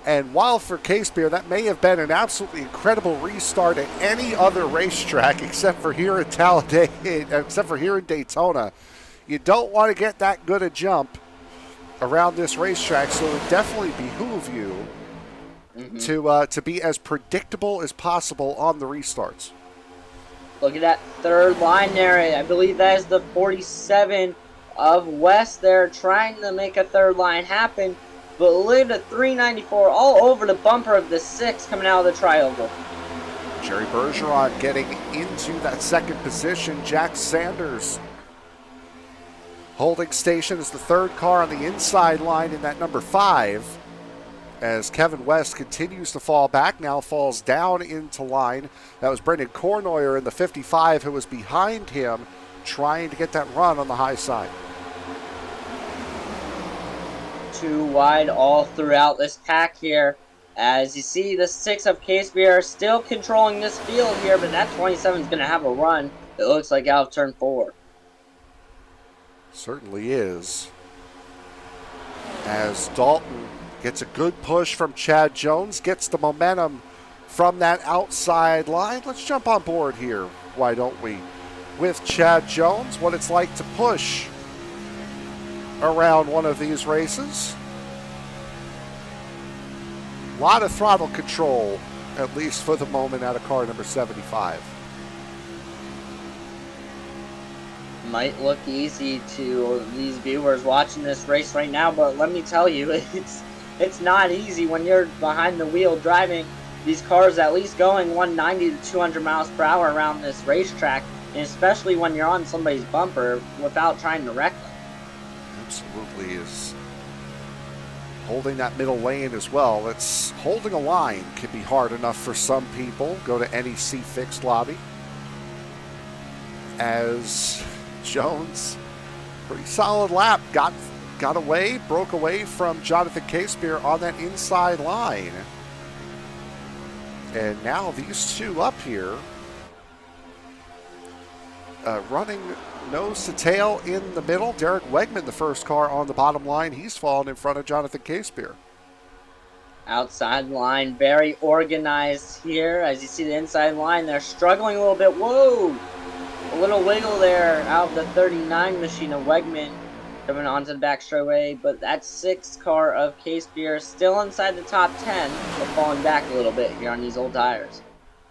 And while for Casebeer, that may have been an absolutely incredible restart at any other racetrack except for here at Talladega, except for here in Daytona, you don't want to get that good a jump around this racetrack, so it would definitely behoove you to be as predictable as possible on the restarts. Look at that third line there. I believe that is the 47 of West there trying to make a third line happen. But look at the 394 all over the bumper of the 6 coming out of the trioval. Jerry Bergeron getting into that second position. Jack Sanders holding station as the third car on the inside line in that number 5. as Kevin West continues to fall back, now falls down into line. That was Brendan Kornoyer in the 55 who was behind him trying to get that run on the high side. Too wide all throughout this pack here. As you see, the 6 of K-Spear are still controlling this field here, but that 27 is going to have a run. It looks like out of turn 4. Certainly is. As Dalton gets a good push from Chad Jones, gets the momentum from that outside line. Let's jump on board here, why don't we? With Chad Jones, what it's like to push around one of these races. A lot of throttle control, at least for the moment, out of car number 75. Might look easy to these viewers watching this race right now, but let me tell you, it's not easy when you're behind the wheel driving these cars at least going 190 to 200 miles per hour around this racetrack, and especially when you're on somebody's bumper without trying to wreck them. Absolutely is. Holding that middle lane as well. It's holding a line can be hard enough for some people. Go to NEC Fixed Lobby. As Jones, pretty solid lap, got away, broke away from Jonathan K-Spear on that inside line. And now these two up here running nose to tail in the middle. Derek Wegman, the first car on the bottom line. He's fallen in front of Jonathan K-Spear. Outside line, very organized here. As you see the inside line, they're struggling a little bit. Whoa! A little wiggle there out of the 39 machine of Wegman coming onto the back straightaway. But that 6th car of K-Spear still inside the top 10, but falling back a little bit here on these old tires.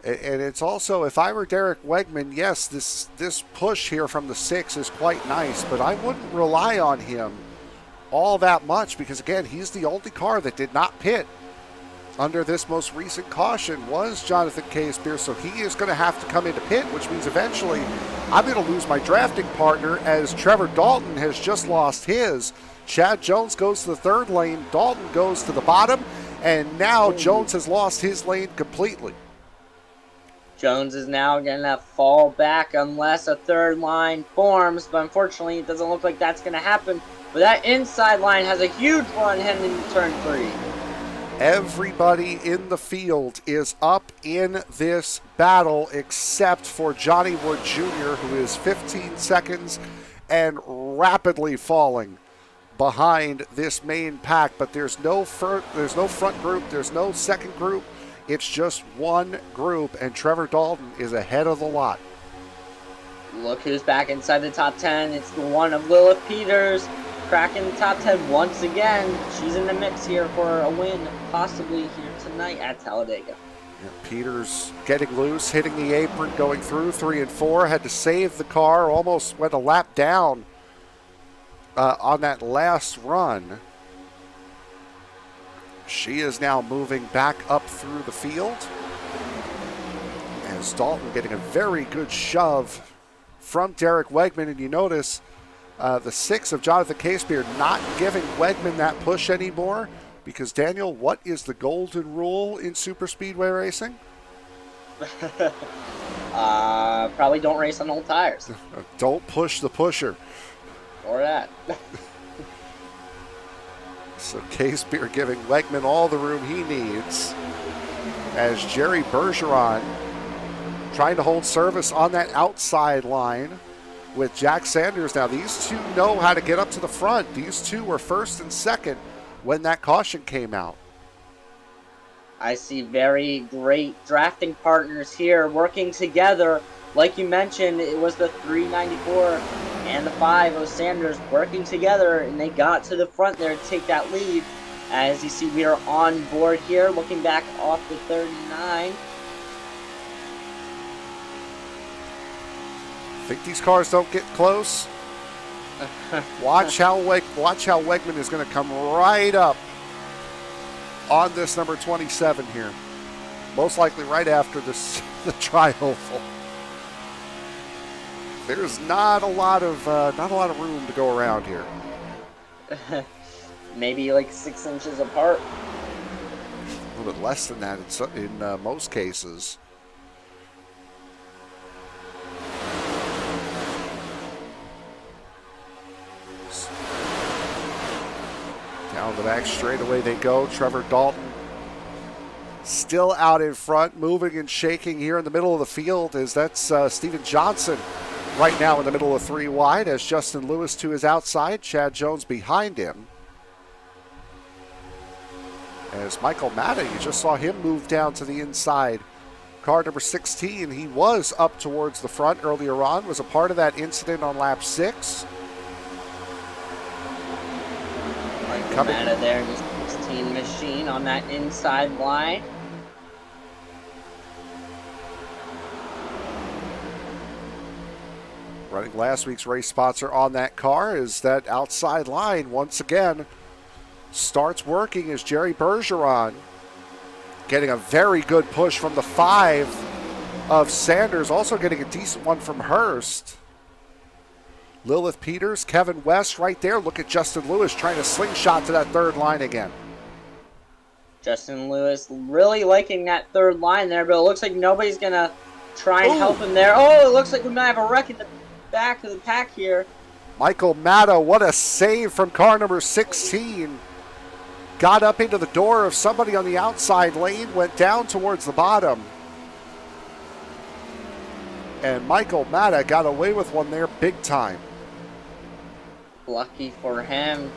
And it's also, if I were Derek Wegman, yes, this push here from the 6 is quite nice, but I wouldn't rely on him all that much because, again, he's the only car that did not pit under this most recent caution was Jonathan K-Spear, so he is going to have to come into pit, which means eventually I'm going to lose my drafting partner as Trevor Dalton has just lost his. Chad Jones goes to the 3rd lane, Dalton goes to the bottom, and now Jones has lost his lane completely. Jones is now going to fall back unless a 3rd line forms, but unfortunately it doesn't look like that's going to happen. But that inside line has a huge run heading into turn 3. Everybody in the field is up in this battle except for Johnny Wood Jr., who is 15 seconds and rapidly falling behind this main pack. But there's no front group, there's no second group. It's just one group, and Trevor Dalton is ahead of the lot. Look who's back inside the top 10. It's the one of Lilith Peters, cracking the top 10 once again. She's in the mix here for a win, possibly here tonight at Talladega. Yeah, Peters getting loose, hitting the apron, going through 3 and 4. Had to save the car, almost went a lap down on that last run. She is now moving back up through the field. As Dalton getting a very good shove from Derek Wegman. And you notice the 6 of Jonathan K-Spear not giving Wegman that push anymore. Because, Daniel, what is the golden rule in superspeedway racing? Probably don't race on old tires. Don't push the pusher. Or that. So K-Spear giving Wegman all the room he needs as Jerry Bergeron trying to hold service on that outside line with Jack Sanders. Now these two know how to get up to the front. These two were 1st and 2nd when that caution came out. I see very great drafting partners here working together. Like you mentioned, it was the 394 and the 5 of Sanders working together, and they got to the front there to take that lead. As you see, we are on board here, looking back off the 39. Think these cars don't get close? Watch how Wegman is going to come right up on this number 27 here. Most likely right after this the tri-oval. There's not a lot of room to go around here. Maybe like 6 inches apart. little bit less than that in most cases. Down the back straightaway they go. Trevor Dalton still out in front, moving and shaking here in the middle of the field. That's Steven Johnson right now in the middle of 3 wide, as Justin Lewis to his outside, Chad Jones behind him. As Michael Matta, you just saw him move down to the inside. Car number 16, he was up towards the front earlier on, was a part of that incident on lap 6. Michael Matta there, just 16 machine on that inside line. Running last week's race sponsor on that car is that outside line once again. Starts working as Jerry Bergeron getting a very good push from the 5 of Sanders, also getting a decent one from Hurst. Lilith Peters, Kevin West right there. Look at Justin Lewis trying to slingshot to that third line again. Justin Lewis really liking that third line there, but it looks like nobody's going to try and help him there. Oh, it looks like we might have a wreck in the back of the pack here. Michael Matta, what a save from car number 16. Got up into the door of somebody on the outside lane, went down towards the bottom. And Michael Matta got away with one there big time. Lucky for him.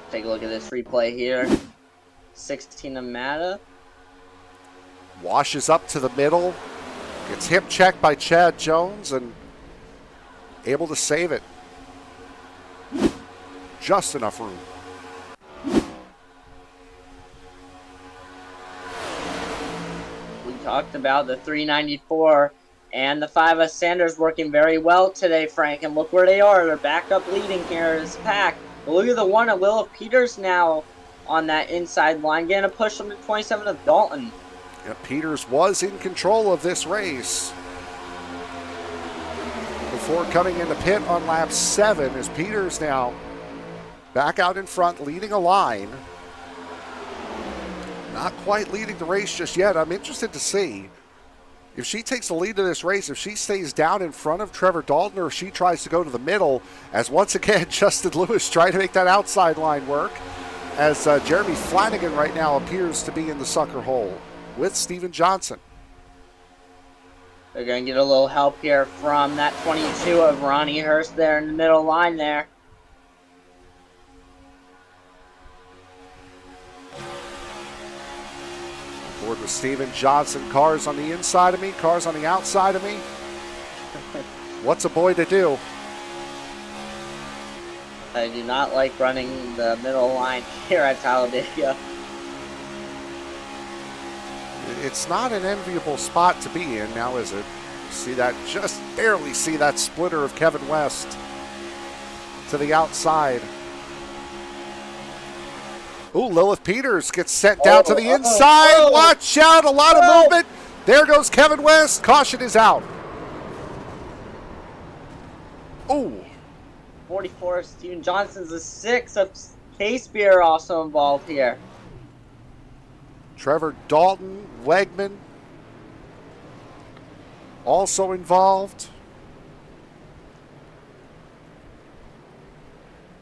Take a look at this replay here. 16 of Matta. Washes up to the middle. Gets hip checked by Chad Jones and able to save it. Just enough room. We talked about the 394 and the 5 of Sanders working very well today, Frank. And look where they are. They're back up leading here in this pack. But look at the 1 of Lilith Peters now on that inside line, getting a push from the 27 of Dalton. Yeah, Peters was in control of this race before coming into pit on lap 7, as Peters now back out in front, leading a line. Not quite leading the race just yet. I'm interested to see if she takes the lead of this race, if she stays down in front of Trevor Dalton, or if she tries to go to the middle, as once again Justin Lewis trying to make that outside line work, as Jeremy Flanagan right now appears to be in the sucker hole with Steven Johnson. They're going to get a little help here from that 22 of Ronnie Hurst there in the middle line there. Board with Steven Johnson. Cars on the inside of me, cars on the outside of me. What's a boy to do? I do not like running the middle line here at Talladega. It's not an enviable spot to be in now, is it? See that, just barely see that splitter of Kevin West to the outside. Ooh, Lilith Peters gets sent down to the inside. Watch out, a lot of movement. There goes Kevin West. Caution is out. Ooh. 44 of Steven Johnson's the 6 of Case Beer also involved here. Trevor Dalton, Wegman also involved.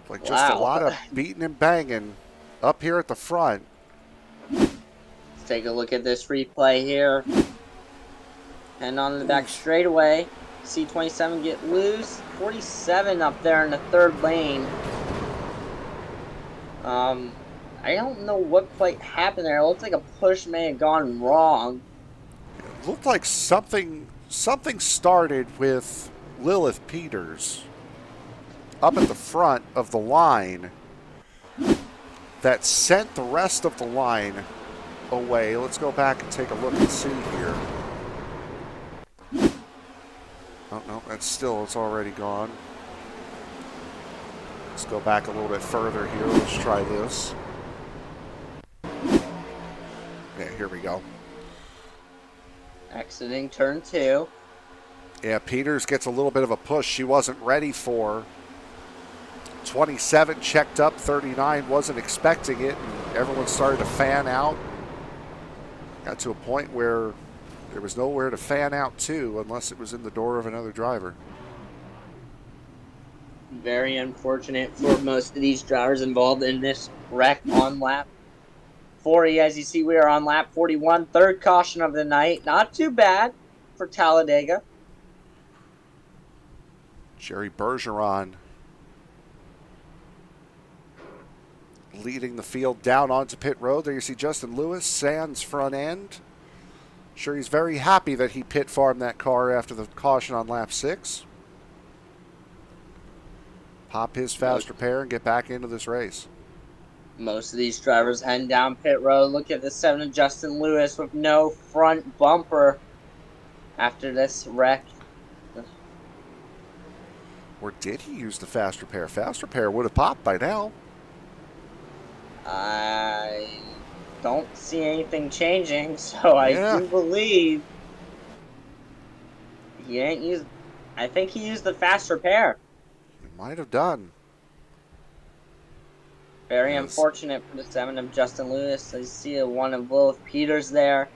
Like just a lot of beating and banging up here at the front. Let's take a look at this replay here. And on the back straightaway, C27 get loose. 47 up there in the third lane. I don't know what quite happened there. It looks like a push may have gone wrong. It looked like something started with Lilith Peters up at the front of the line that sent the rest of the line away. Let's go back and take a look and see here. Oh, no, it's already gone. Let's go back a little bit further here. Let's try this. Yeah, here we go. Exiting turn 2. Yeah, Peters gets a little bit of a push she wasn't ready for 27 checked up, 39 wasn't expecting it, and everyone started to fan out. Got to a point where there was nowhere to fan out to unless it was in the door of another driver. Very unfortunate for most of these drivers involved in this wreck on lap 40. As you see, we are on lap 41, third caution of the night. Not too bad for Talladega. Jerry Bergeron leading the field down onto pit road. There you see Justin Lewis, Sands front end. Sure, he's very happy that he pit farmed that car after the caution on lap 6. Pop his fast repair and get back into this race. Most of these drivers heading down pit road. Look at the 7 of Justin Lewis with no front bumper after this wreck. Or did he use the fast repair? Fast repair would have popped by now. I don't see anything changing, so I do believe he didn't use. I think he used the fast repair. He might have done. Very unfortunate for the 7 of Justin Lewis. I see a 1 of Lilith Peters there.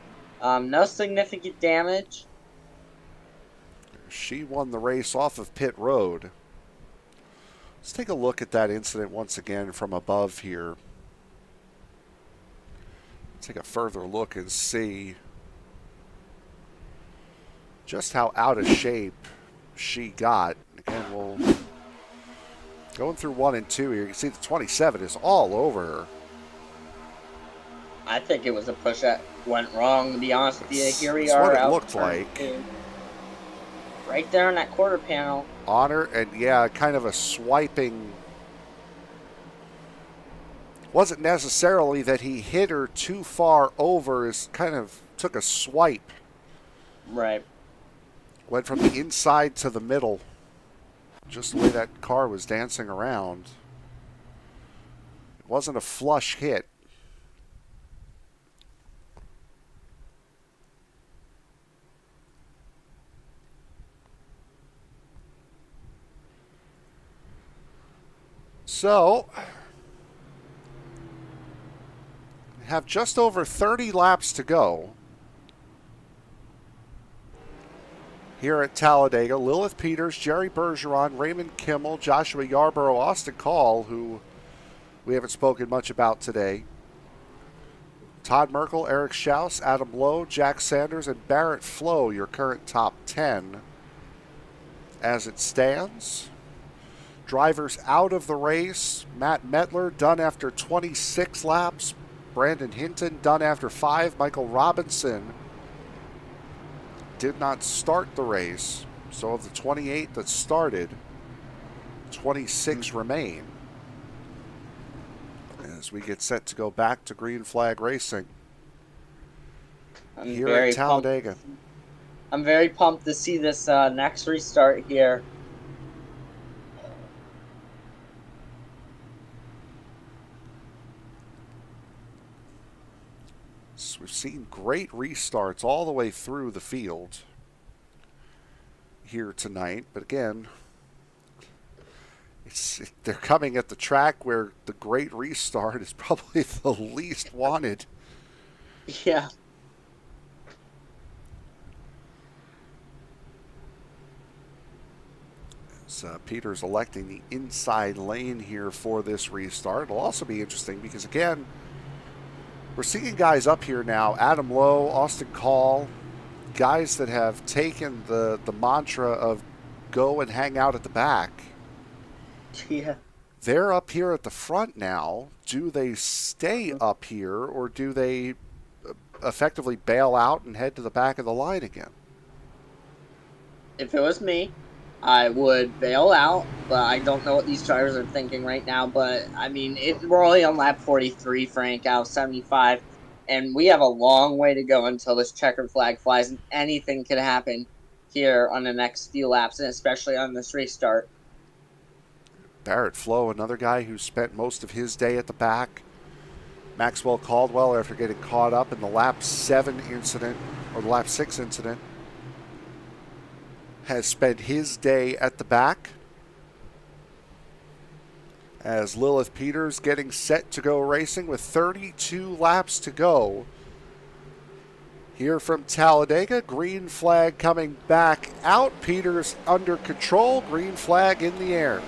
No significant damage. She won the race off of pit road. Let's take a look at that incident once again from above here. Take a further look and see just how out of shape she got. Again, we'll going through 1 and 2 here. You can see the 27 is all over her. I think it was a push that went wrong, to be honest with you. Here we That's are. what it out looked like. Right there on that quarter panel. On her, and yeah, kind of a swiping. Wasn't necessarily that he hit her too far over, is kind of took a swipe. Right. Went from the inside to the middle. Just the way that car was dancing around. It wasn't a flush hit. So, have just over 30 laps to go here at Talladega. Lilith Peters, Jerry Bergeron, Raymond Kimmel, Joshua Yarborough, Austin Call, who we haven't spoken much about today, Todd Merkel, Eric Schaus, Adam Lowe, Jack Sanders, and Barrett Flo, your current top 10 as it stands. Drivers out of the race: Matt Mettler, done after 26 laps. Brandon Hinton, done after 5. Michael Robinson did not start the race. So of the 28 that started, 26 remain as we get set to go back to green flag racing here at Talladega. I'm very pumped to see this next restart here. We've seen great restarts all the way through the field here tonight, but again, they're coming at the track where the great restart is probably the least wanted. Yeah. As Peters electing the inside lane here for this restart. It'll also be interesting because, again, we're seeing guys up here now, Adam Lowe, Austin Call, guys that have taken the mantra of go and hang out at the back. Yeah. They're up here at the front now. Do they stay up here, or do they effectively bail out and head to the back of the line again? If it was me, I would bail out, but I don't know what these drivers are thinking right now. But, I mean, we're only on lap 43, Frank, out of 75, and we have a long way to go until this checkered flag flies, and anything could happen here on the next few laps, and especially on this restart. Barrett Flo, another guy who spent most of his day at the back. Maxwell Caldwell, after getting caught up in the lap 7 incident, or the lap 6 incident, has spent his day at the back. as Lilith Peters getting set to go racing with 32 laps to go. Here from Talladega, green flag coming back out. Peters under control, green flag in the air.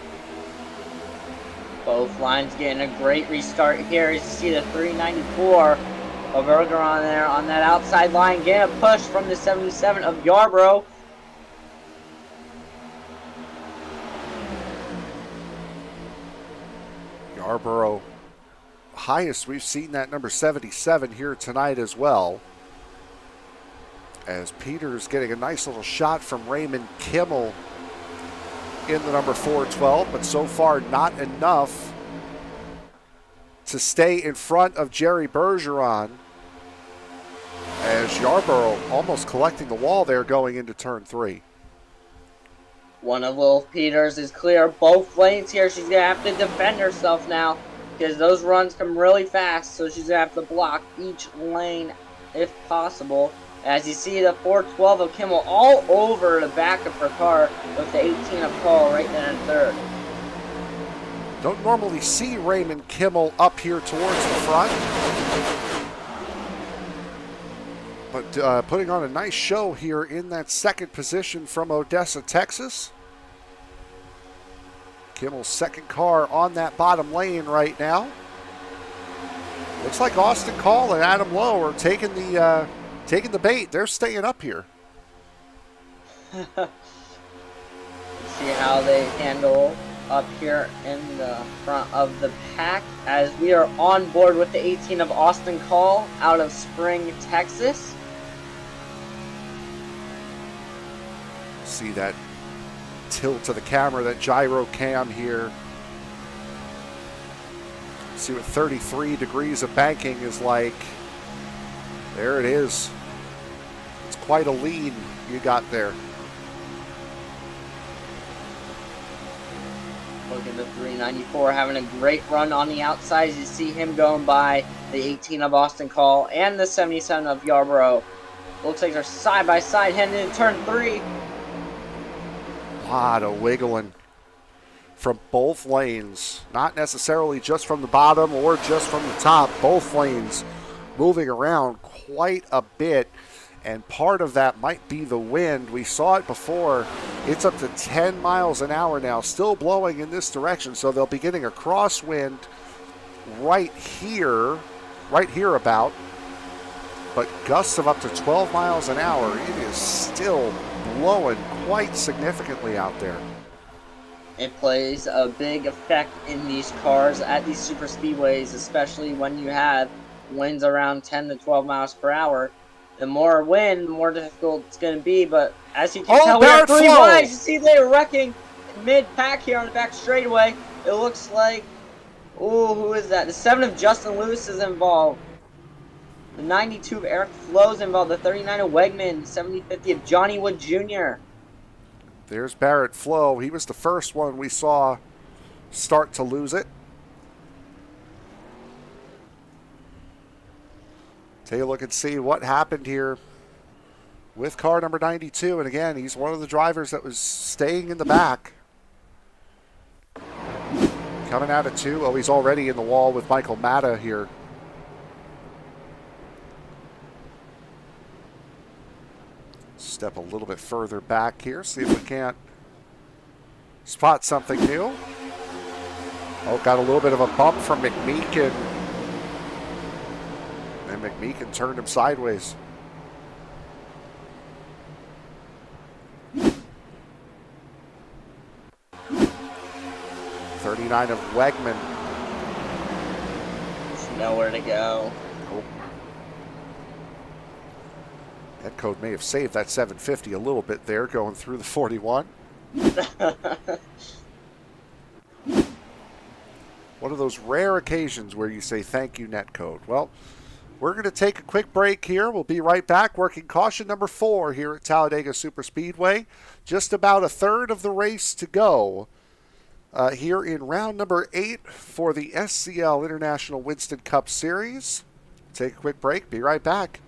Both lines getting a great restart here. As you see the 394 of Bergeron there on that outside line, getting a push from the 77 of Yarborough. Yarborough, highest we've seen that number 77 here tonight as well. As Peters getting a nice little shot from Raymond Kimmel in the number 412, but so far not enough to stay in front of Jerry Bergeron, as Yarborough almost collecting the wall there going into turn 3. One of Lilith Peters is clear both lanes here. She's going to have to defend herself now because those runs come really fast, so she's going to have to block each lane if possible. As you see the 412 of Kimmel all over the back of her car with the 18 of Cole right there in third. Don't normally see Raymond Kimmel up here towards the front, but putting on a nice show here in that second position from Odessa, Texas. Kimmel's second car on that bottom lane right now. Looks like Austin Call and Adam Lowe are taking the bait. They're staying up here. See how they handle up here in the front of the pack as we are on board with the 18 of Austin Call out of Spring, Texas. See that tilt to the camera, that gyro cam here. See what 33 degrees of banking is like. There it is. It's quite a lead you got there. Look at the 394 having a great run on the outside. You see him going by the 18 of Austin Call and the 77 of Yarborough. Looks like they're side by side heading into turn 3. Lot of wiggling from both lanes. Not necessarily just from the bottom or just from the top. Both lanes moving around quite a bit. And part of that might be the wind. We saw it before. It's up to 10 miles an hour now, still blowing in this direction. So they'll be getting a crosswind right here about. But gusts of up to 12 miles an hour. It is still blowing quite significantly out there. It plays a big effect in these cars at these super speedways, especially when you have winds around 10 to 12 miles per hour. The more wind, the more difficult it's going to be. But as you can tell, we have 3 wides. You see they're wrecking mid-pack here on the back straightaway. It looks like, who is that? The 7 of Justin Lewis is involved. The 92 of Eric Flo's involved. The 39 of Wegman. 70-50 of Johnny Wood Jr. There's Barrett Flo. He was the first one we saw start to lose it. Take a look and see what happened here with car number 92. And again, he's one of the drivers that was staying in the back. Coming out of 2. Oh, he's already in the wall with Michael Matta here. Step a little bit further back here. See if we can't spot something new. Oh, got a little bit of a bump from McMeekin. And McMeekin turned him sideways. '39 of Wegman. There's nowhere to go. Nope. That code may have saved that 750 a little bit there, going through the 41. One of those rare occasions where you say thank you, netcode. Well, we're going to take a quick break here. We'll be right back working caution number 4 here at Talladega Superspeedway. Just about a third of the race to go here in round number 8 for the SCL International Winston Cup Series. Take a quick break. Be right back.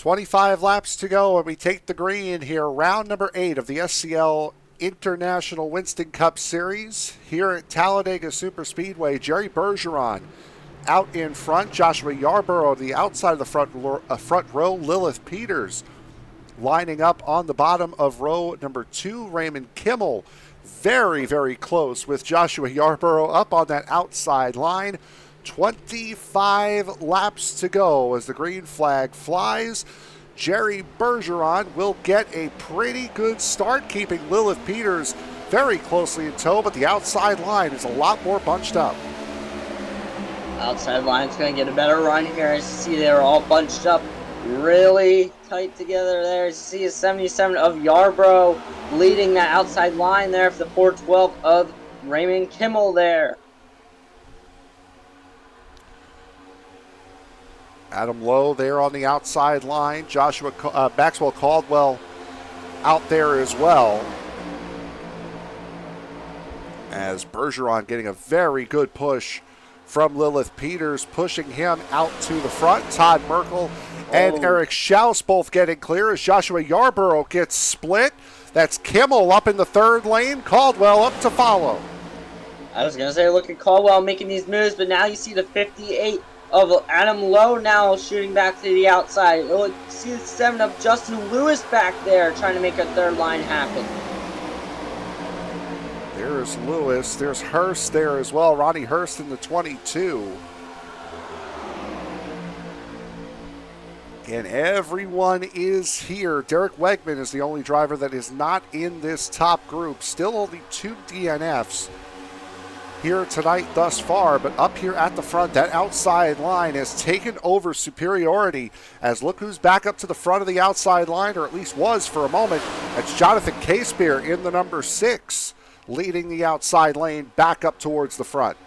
25 laps to go, and we take the green here. Round number 8 of the SCL International Winston Cup Series here at Talladega Superspeedway. Jerry Bergeron out in front. Joshua Yarborough the outside of the front row. Lilith Peters lining up on the bottom of row number 2. Raymond Kimmel very, very close with Joshua Yarborough up on that outside line. 25 laps to go as the green flag flies. Jerry Bergeron will get a pretty good start, keeping Lilith Peters very closely in tow, but the outside line is a lot more bunched up. Outside line's going to get a better run here. As you see, they're all bunched up really tight together there. As you see, a 77 of Yarborough leading that outside line there for the 412 of Raymond Kimmel there. Adam Lowe there on the outside line. Maxwell Caldwell out there as well. As Bergeron getting a very good push from Lilith Peters, pushing him out to the front. Todd Merkel and Eric Schaus both getting clear as Joshua Yarborough gets split. That's Kimmel up in the third lane. Caldwell up to follow. I was going to say, look at Caldwell making these moves, but now you see the 58 of Adam Lowe now shooting back to the outside. You see the 7 of Justin Lewis back there trying to make a third line happen. There's Lewis. There's Hurst there as well. Ronnie Hurst in the 22. And everyone is here. Derek Wegman is the only driver that is not in this top group. Still only 2 DNFs here tonight thus far, but up here at the front, that outside line has taken over superiority as look who's back up to the front of the outside line, or at least was for a moment. That's Jonathan Casebeer in the number 6, leading the outside lane back up towards the front.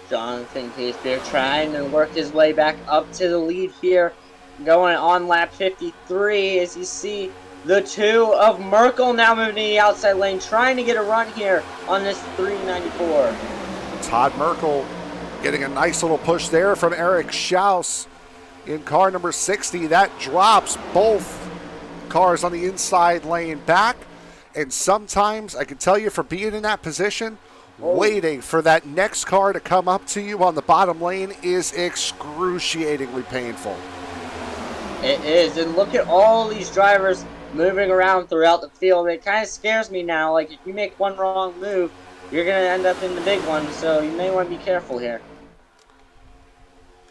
Jonathan Casebeer trying to work his way back up to the lead here, going on lap 53 as you see the 2 of Merkel now moving to the outside lane, trying to get a run here on this 394. Todd Merkel getting a nice little push there from Eric Schaus in car number 60. That drops both cars on the inside lane back. And sometimes, I can tell you from being in that position, waiting for that next car to come up to you on the bottom lane is excruciatingly painful. It is, and look at all these drivers moving around throughout the field. It kind of scares me now. Like, if you make one wrong move, you're going to end up in the big one, so you may want to be careful here.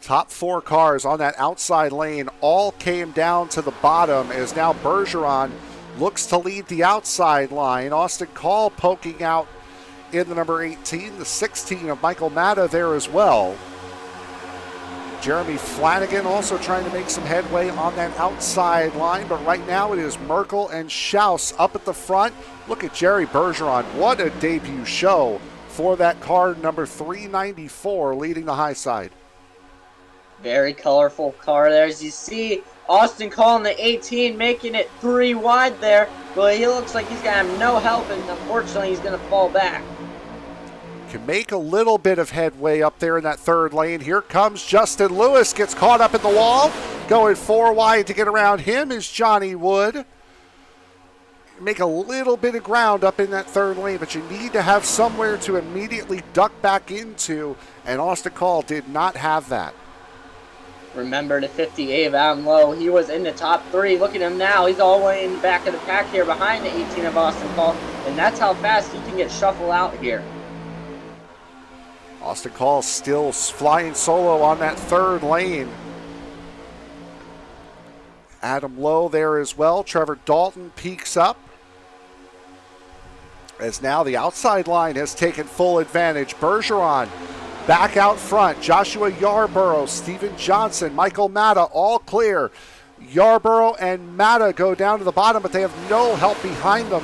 Top 4 cars on that outside lane all came down to the bottom as now Bergeron looks to lead the outside line. Austin Call poking out in the number 18, the 16 of Michael Matta there as well. Jeremy Flanagan also trying to make some headway on that outside line, but right now it is Merkel and Schaus up at the front. Look at Jerry Bergeron. What a debut show for that car number 394 leading the high side. Very colorful car there. As you see, Austin Call in the 18 making it 3 wide there, but he looks like he's going to have no help, and unfortunately he's going to fall back. Can make a little bit of headway up there in that third lane. Here comes Justin Lewis, gets caught up in the wall. Going 4 wide to get around him is Johnny Wood. Make a little bit of ground up in that third lane, but you need to have somewhere to immediately duck back into, and Austin Call did not have that. Remember the 58 of Adam Lowe. He was in the top 3. Look at him now. He's all the way in the back of the pack here behind the 18 of Austin Call, and that's how fast he can get shuffled out here. Austin Call still flying solo on that third lane. Adam Lowe there as well. Trevor Dalton peeks up. As now the outside line has taken full advantage. Bergeron back out front. Joshua Yarborough, Steven Johnson, Michael Matta, all clear. Yarborough and Matta go down to the bottom, but they have no help behind them.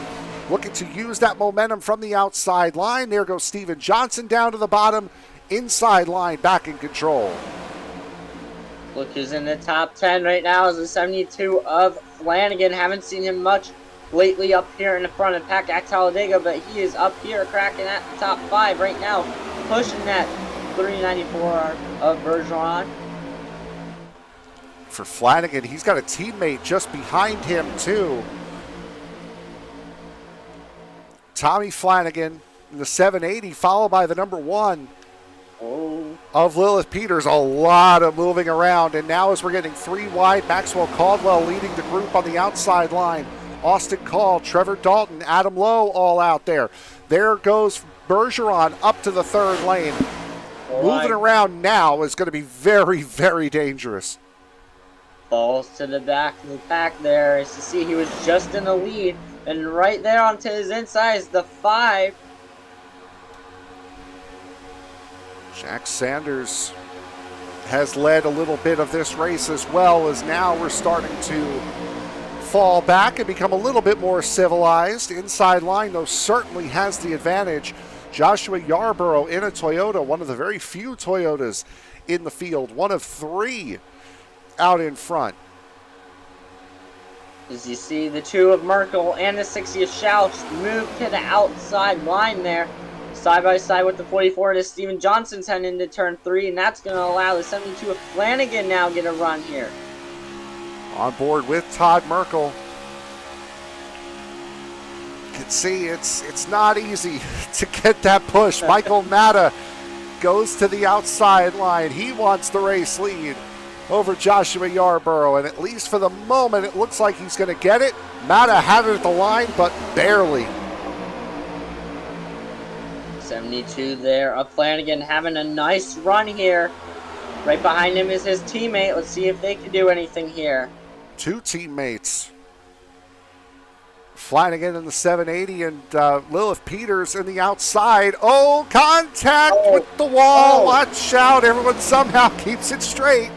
Looking to use that momentum from the outside line. There goes Steven Johnson down to the bottom. Inside line back in control. Look who's in the top 10 right now is the 72 of Flanagan. Haven't seen him much lately up here in the front of the pack at Talladega, but he is up here cracking at the top 5 right now, pushing that 394 of Bergeron. for Flanagan. He's got a teammate just behind him, too. Tommy Flanagan in the 780, followed by the number 1 of Lilith Peters. A lot of moving around, and now as we're getting 3 wide, Maxwell Caldwell leading the group on the outside line. Austin Call, Trevor Dalton, Adam Lowe all out there. There goes Bergeron up to the 3rd lane. Moving around now is going to be very, very dangerous. Falls to the back of the pack there. As you see, he was just in the lead. And right there onto his inside is the 5. Jack Sanders has led a little bit of this race as well, as now we're starting to fall back and become a little bit more civilized. Inside line, though, certainly has the advantage. Joshua Yarborough in a Toyota, one of the very few Toyotas in the field, one of 3 out in front. As you see, the 2 of Merkel and the 60 of Schaus move to the outside line there. Side by side with the 44 to Steven Johnson's heading into turn 3, and that's going to allow the 72 of Flanagan now get a run here. On board with Todd Merkel. You can see it's not easy to get that push. Michael Matta goes to the outside line. He wants the race lead over Joshua Yarborough, and at least for the moment it looks like he's going to get it. Matta had it at the line, but barely. 72 there of Flanagan having a nice run here. Right behind him is his teammate. Let's see if they can do anything here. 2 teammates. Flanagan in the 780 and Lilith Peters in the outside. Oh, contact with the wall. Watch out. Everyone somehow keeps it straight.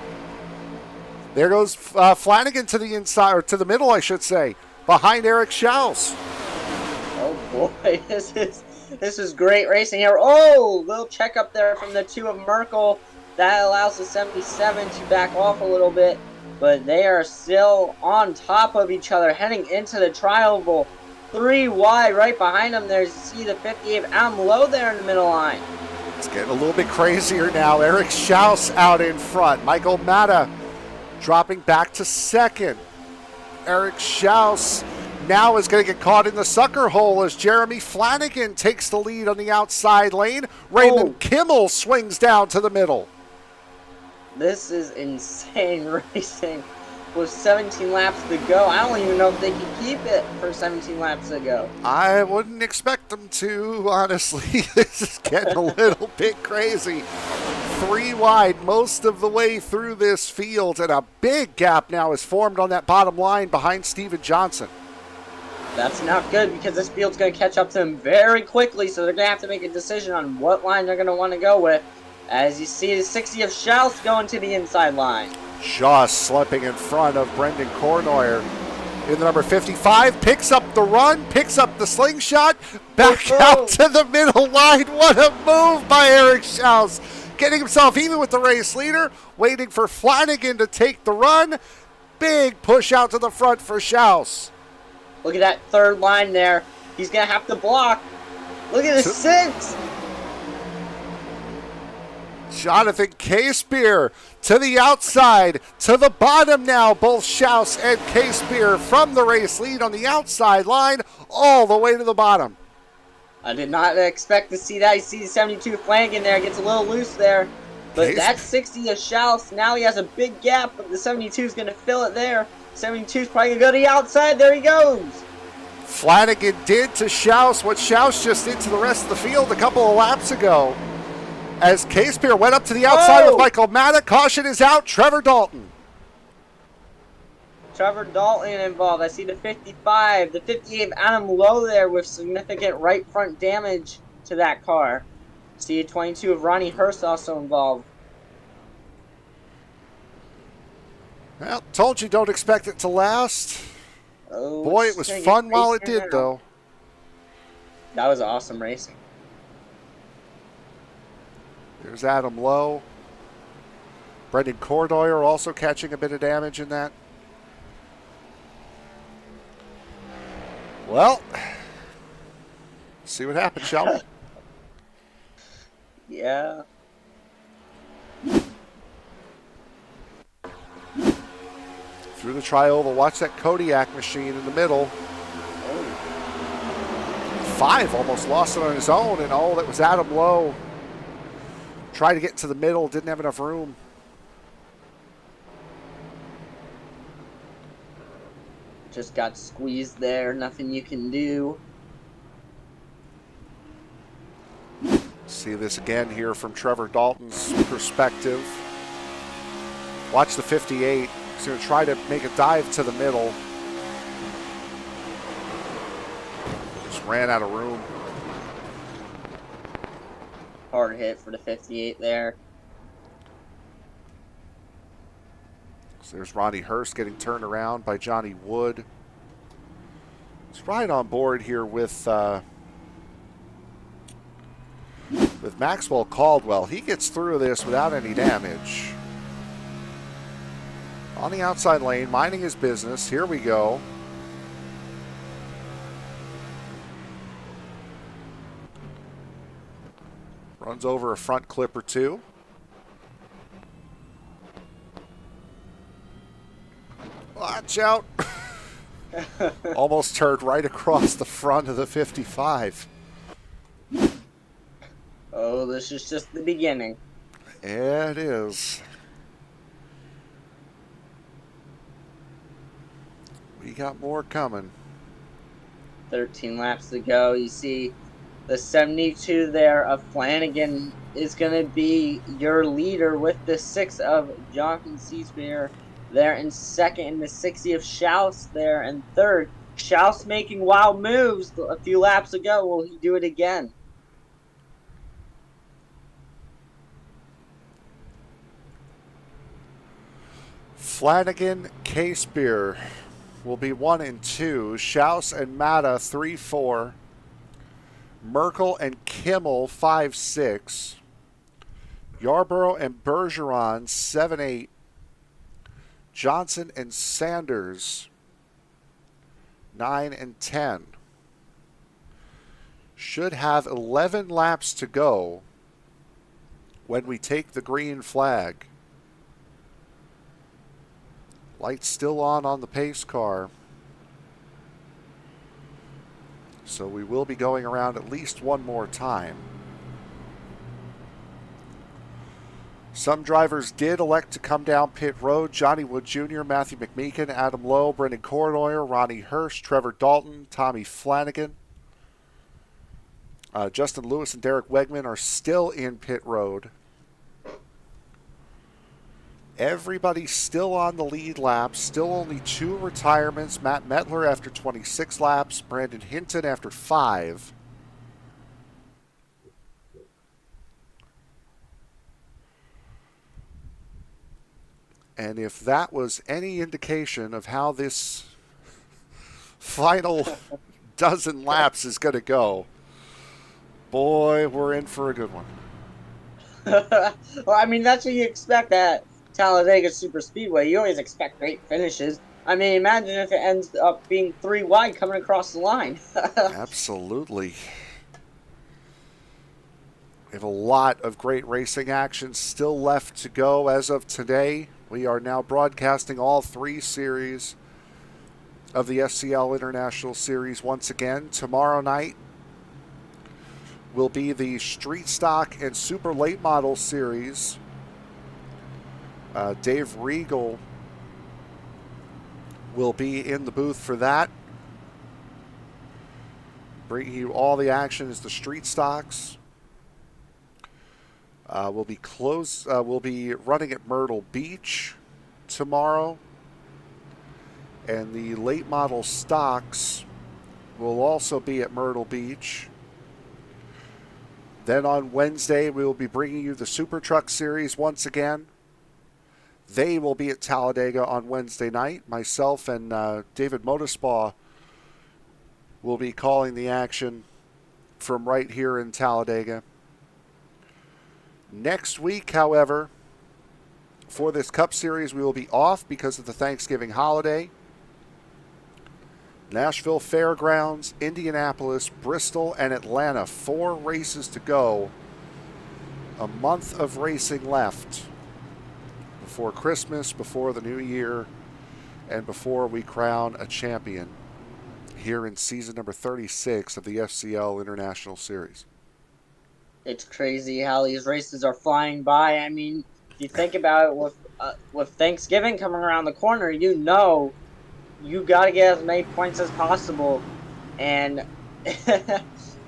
There goes Flanagan to the inside, or to the middle, I should say, behind Eric Schaus. Oh, boy. This is great racing here. Oh, little check up there from the 2 of Merkel. That allows the 77 to back off a little bit. But they are still on top of each other heading into the tri-oval. 3 wide right behind them. There's, you see the 58 Adam Lowe there in the middle line. It's getting a little bit crazier now. Eric Schaus out in front. Michael Matta dropping back to 2nd. Eric Schaus now is going to get caught in the sucker hole as Jeremy Flanagan takes the lead on the outside lane. Raymond Kimmel swings down to the middle. This is insane racing with 17 laps to go. I don't even know if they can keep it for 17 laps to go. I wouldn't expect them to, honestly. This is getting a little bit crazy. 3 wide most of the way through this field, and a big gap now is formed on that bottom line behind Steven Johnson. That's not good because this field's going to catch up to them very quickly, so they're going to have to make a decision on what line they're going to want to go with. As you see, the 60 of Schaus going to the inside line. Schaus slipping in front of Brendan Kornoyer in the number 55. Picks up the run, picks up the slingshot, back out to the middle line. What a move by Eric Schaus. Getting himself even with the race leader, waiting for Flanagan to take the run. Big push out to the front for Schaus. Look at that 3rd line there. He's going to have to block. Look at the 6. Jonathan K-Spear to the outside, to the bottom now. Both Schaus and K-Spear from the race lead on the outside line all the way to the bottom. I did not expect to see that. You see the 72 Flanagan there, gets a little loose there. But that 60 of Schaus, now he has a big gap, but the 72 is going to fill it there. 72 is probably going to go to the outside. There he goes. Flanagan did to Schaus what Schaus just did to the rest of the field a couple of laps ago. As K-Spear went up to the outside with Michael Matta. Caution is out. Trevor Dalton. Trevor Dalton involved. I see the 55, the 58 Adam Lowe there with significant right front damage to that car. See 22 of Ronnie Hurst also involved. Well, told you don't expect it to last. Oh, boy, it was fun while it did, though. That was awesome racing. There's Adam Lowe. Brendan Kornoyer also catching a bit of damage in that. Well, see what happens, shall we? Yeah. Through the tri-oval. Watch that Kodiak machine in the middle. 5 almost lost it on his own, and that was Adam Lowe. Tried to get to the middle, didn't have enough room. Just got squeezed there, nothing you can do. See this again here from Trevor Dalton's perspective. Watch the 58. He's going to try to make a dive to the middle. Just ran out of room. Hard hit for the 58 there. So there's Ronnie Hurst getting turned around by Johnny Wood. He's right on board here with Maxwell Caldwell. He gets through this without any damage. On the outside lane, minding his business. Here we go. Runs over a front clip or two. Watch out. Almost turned right across the front of the 55. Oh, this is just the beginning. Yeah, it is. We got more coming. 13 laps to go. You see the 72 there of Flanagan is going to be your leader with the 6 of Jonathan Seaspear there in second, and the 60 of Schaus there in third. Schaus making wild moves a few laps ago. Will he do it again? Flanagan, K-Spear will be 1 and 2. Schaus and Matta 3, 4. Merkel and Kimmel 5, 6. Yarborough and Bergeron 7, 8. Johnson and Sanders 9 and 10. Should have 11 laps to go when we take the green flag. Lights still on the pace car. So we will be going around at least one more time. Some drivers did elect to come down pit road. Johnny Wood Jr., Matthew McMeekin, Adam Lowe, Brendan Cournoyer, Ronnie Hurst, Trevor Dalton, Tommy Flanagan. Justin Lewis and Derek Wegman are still in pit road. Everybody's still on the lead lap. Still only 2 retirements. Matt Metler after 26 laps. Brandon Hinton after 5. And if that was any indication of how this final dozen laps is going to go, boy, we're in for a good one. Well, I mean, that's what you expect at Talladega Superspeedway. You always expect great finishes. I mean, imagine if it ends up being 3 wide coming across the line. Absolutely. We have a lot of great racing action still left to go as of today. We are now broadcasting all 3 series of the SCL International Series once again. Tomorrow night will be the Street Stock and Super Late Model Series. Dave Regal will be in the booth for that. Bringing you all the action as the Street Stocks. We'll be running at Myrtle Beach tomorrow. And the late model stocks will also be at Myrtle Beach. Then on Wednesday, we will be bringing you the Super Truck Series once again. They will be at Talladega on Wednesday night. Myself and David Motispaw will be calling the action from right here in Talladega. Next week, however, for this Cup Series, we will be off because of the Thanksgiving holiday. Nashville Fairgrounds, Indianapolis, Bristol, and Atlanta. 4 races to go. A month of racing left before Christmas, before the new year, and before we crown a champion here in season number 36 of the SCL International Series. It's crazy how these races are flying by. I mean, if you think about it, with Thanksgiving coming around the corner, you know you got to get as many points as possible. And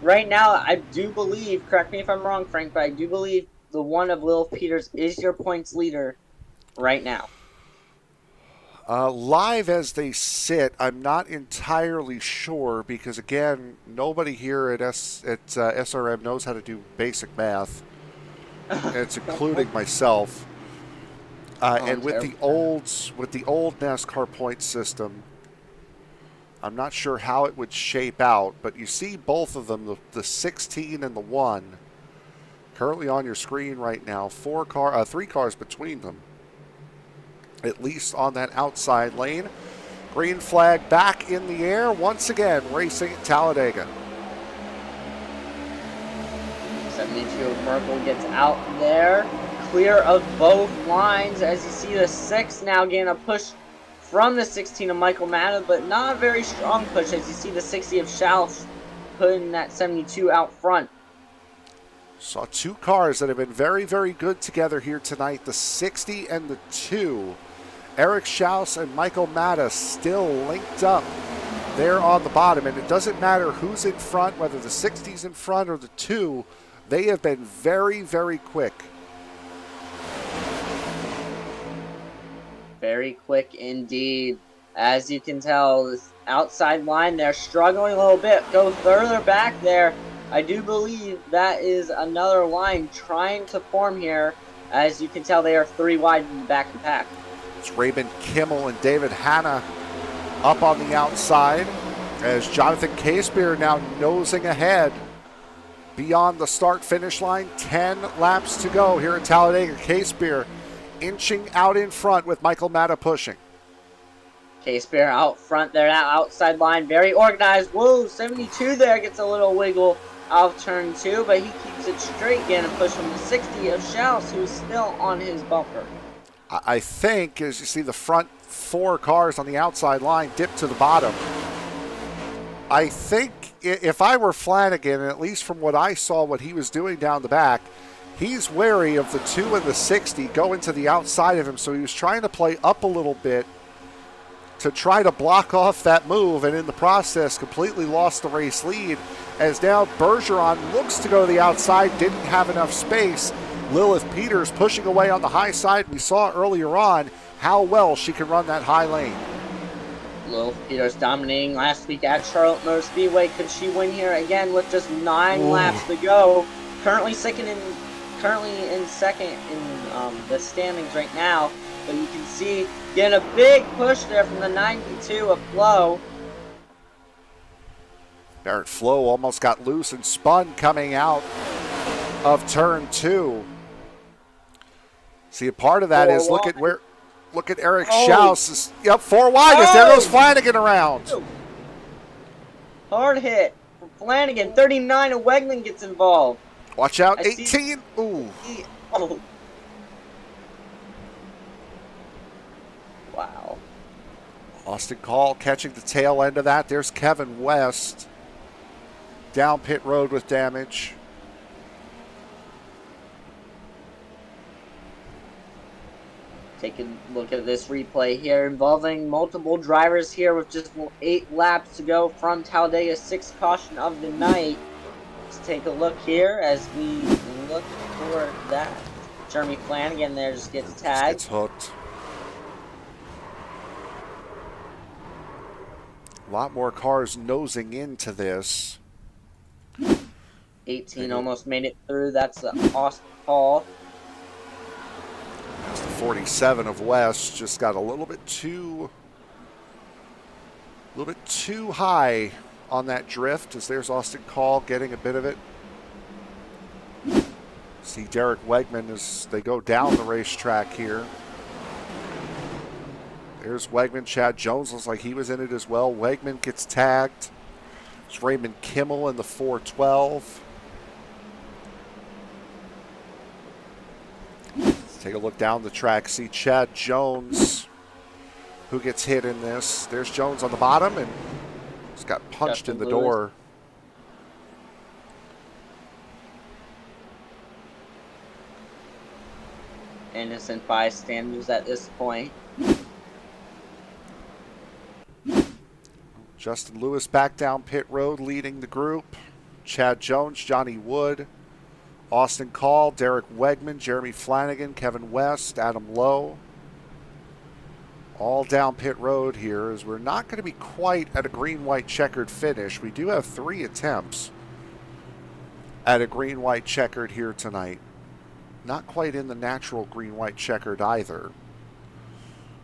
right now, I do believe, correct me if I'm wrong, Frank, but I do believe the one of Lilith Peters is your points leader right now. Live as they sit, I'm not entirely sure because, again, nobody here at SRM knows how to do basic math. It's including myself. And with the old NASCAR point system, I'm not sure how it would shape out, but you see both of them, the 16 and the 1, currently on your screen right now. 3 cars between them, at least on that outside lane. Green flag back in the air once again, racing at Talladega. 72 of Merkel gets out there, clear of both lines, as you see the 6 now getting a push from the 16 of Michael Matta, but not a very strong push, as you see the 60 of Schaus putting that 72 out front. Saw 2 cars that have been very, very good together here tonight, the 60 and the 2. Eric Schaus and Michael Matta still linked up there on the bottom, and it doesn't matter who's in front, whether the 60's in front or the 2, they have been very, very quick. Very quick indeed. As you can tell, this outside line, they're struggling a little bit. Go further back there. I do believe that is another line trying to form here. As you can tell, they are 3 wide in the back of the pack. It's Raymond Kimmel and David Hanna up on the outside as Jonathan Casebeer now nosing ahead beyond the start-finish line. 10 laps to go here at Talladega. Casebeer inching out in front with Michael Matta pushing. Casebeer out front there, that outside line, very organized. Whoa, 72 there gets a little wiggle out of turn 2, but he keeps it straight again and push from the 60 of Schaus, who's still on his bumper. I think, as you see the front 4 cars on the outside line dip to the bottom, I think if I were Flanagan, and at least from what I saw what he was doing down the back, he's wary of the 2 and the 60 going to the outside of him, so he was trying to play up a little bit to try to block off that move, and in the process completely lost the race lead, as now Bergeron looks to go to the outside, didn't have enough space. Lilith Peters pushing away on the high side. We saw earlier on how well she can run that high lane. Lilith Peters dominating last week at Charlotte Motor Speedway. Could she win here again with just 9 laps to go? Currently in second in the standings right now. But you can see getting a big push there from the 92 of Flo. Barrett Flo almost got loose and spun coming out of turn 2. See, a part of that is look at Eric Schaus. Yep, 4 wide as there goes Flanagan around. Hard hit from Flanagan. 39 of Wegman gets involved. Watch out, 18. Ooh. Oh. Wow. Austin Call catching the tail end of that. There's Kevin West down pit road with damage. Take a look at this replay here involving multiple drivers here with just 8 laps to go from Talladega's 6th caution of the night. Let's take a look here as we look for that. Jeremy Flanagan there just gets tagged. Just gets hooked. A lot more cars nosing into this. 18 almost made it through. That's Austin Paul. That's the 47 of West. Just got a little bit too high on that drift, as there's Austin Call getting a bit of it. See Derek Wegman as they go down the racetrack here. There's Wegman. Chad Jones looks like he was in it as well. Wegman gets tagged. It's Raymond Kimmel in the 412. Let's take a look down the track. See Chad Jones who gets hit in this. There's Jones on the bottom, and he's got punched in the door. Innocent bystanders at this point. Justin Lewis back down pit road leading the group. Chad Jones, Johnny Wood, Austin Call, Derek Wegman, Jeremy Flanagan, Kevin West, Adam Lowe. All down pit road here, as we're not going to be quite at a green-white checkered finish. We do have 3 attempts at a green-white checkered here tonight. Not quite in the natural green-white checkered either.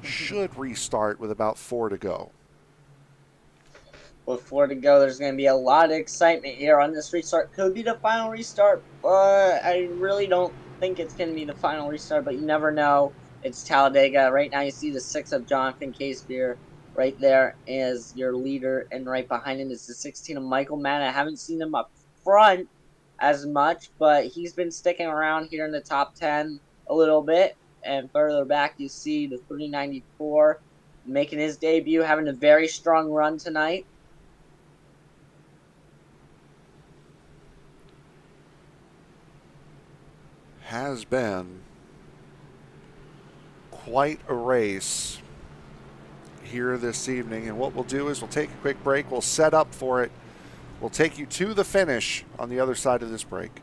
Should restart with about 4 to go. With 4 to go, there's going to be a lot of excitement here on this restart. Could be the final restart, but I really don't think it's going to be the final restart, but you never know. It's Talladega. Right now you see the 6 of Jonathan Casebeer right there is your leader, and right behind him is the 16 of Michael Matta. I haven't seen him up front as much, but he's been sticking around here in the top 10 a little bit. And further back you see the 394 making his debut, having a very strong run tonight. Has been quite a race here this evening, and what we'll do is we'll take a quick break. We'll set up for it. We'll take you to the finish on the other side of this break.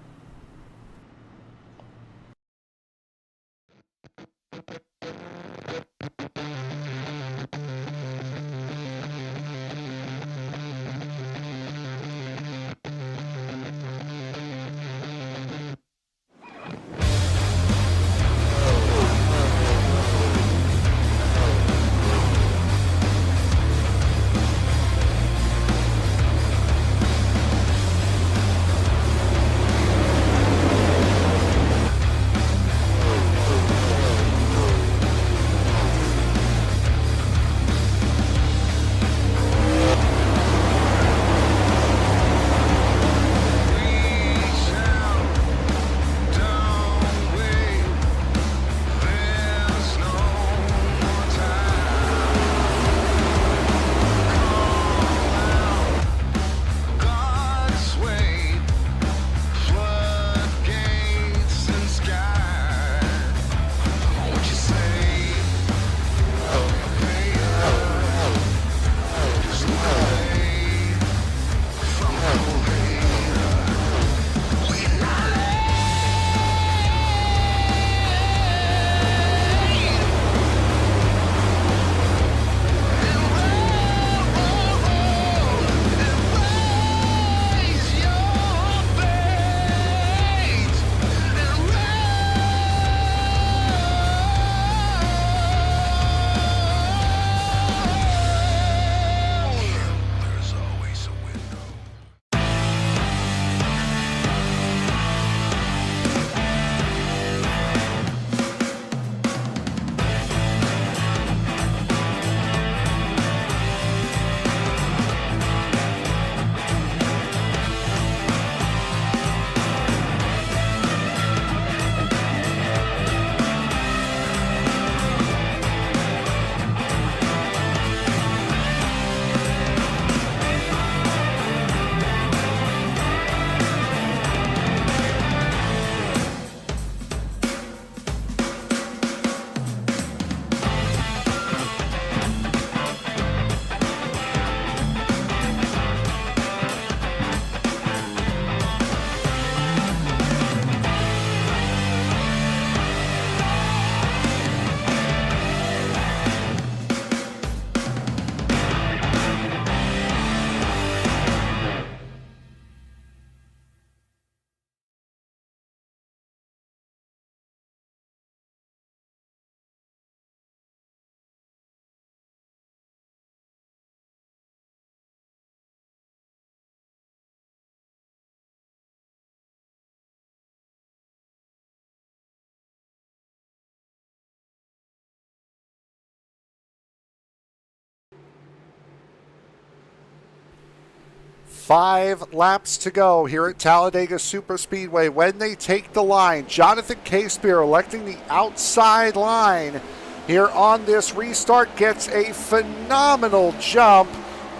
Five laps to go here at Talladega Superspeedway. When they take the line, Jonathan Casebeer electing the outside line here on this restart. Gets a phenomenal jump.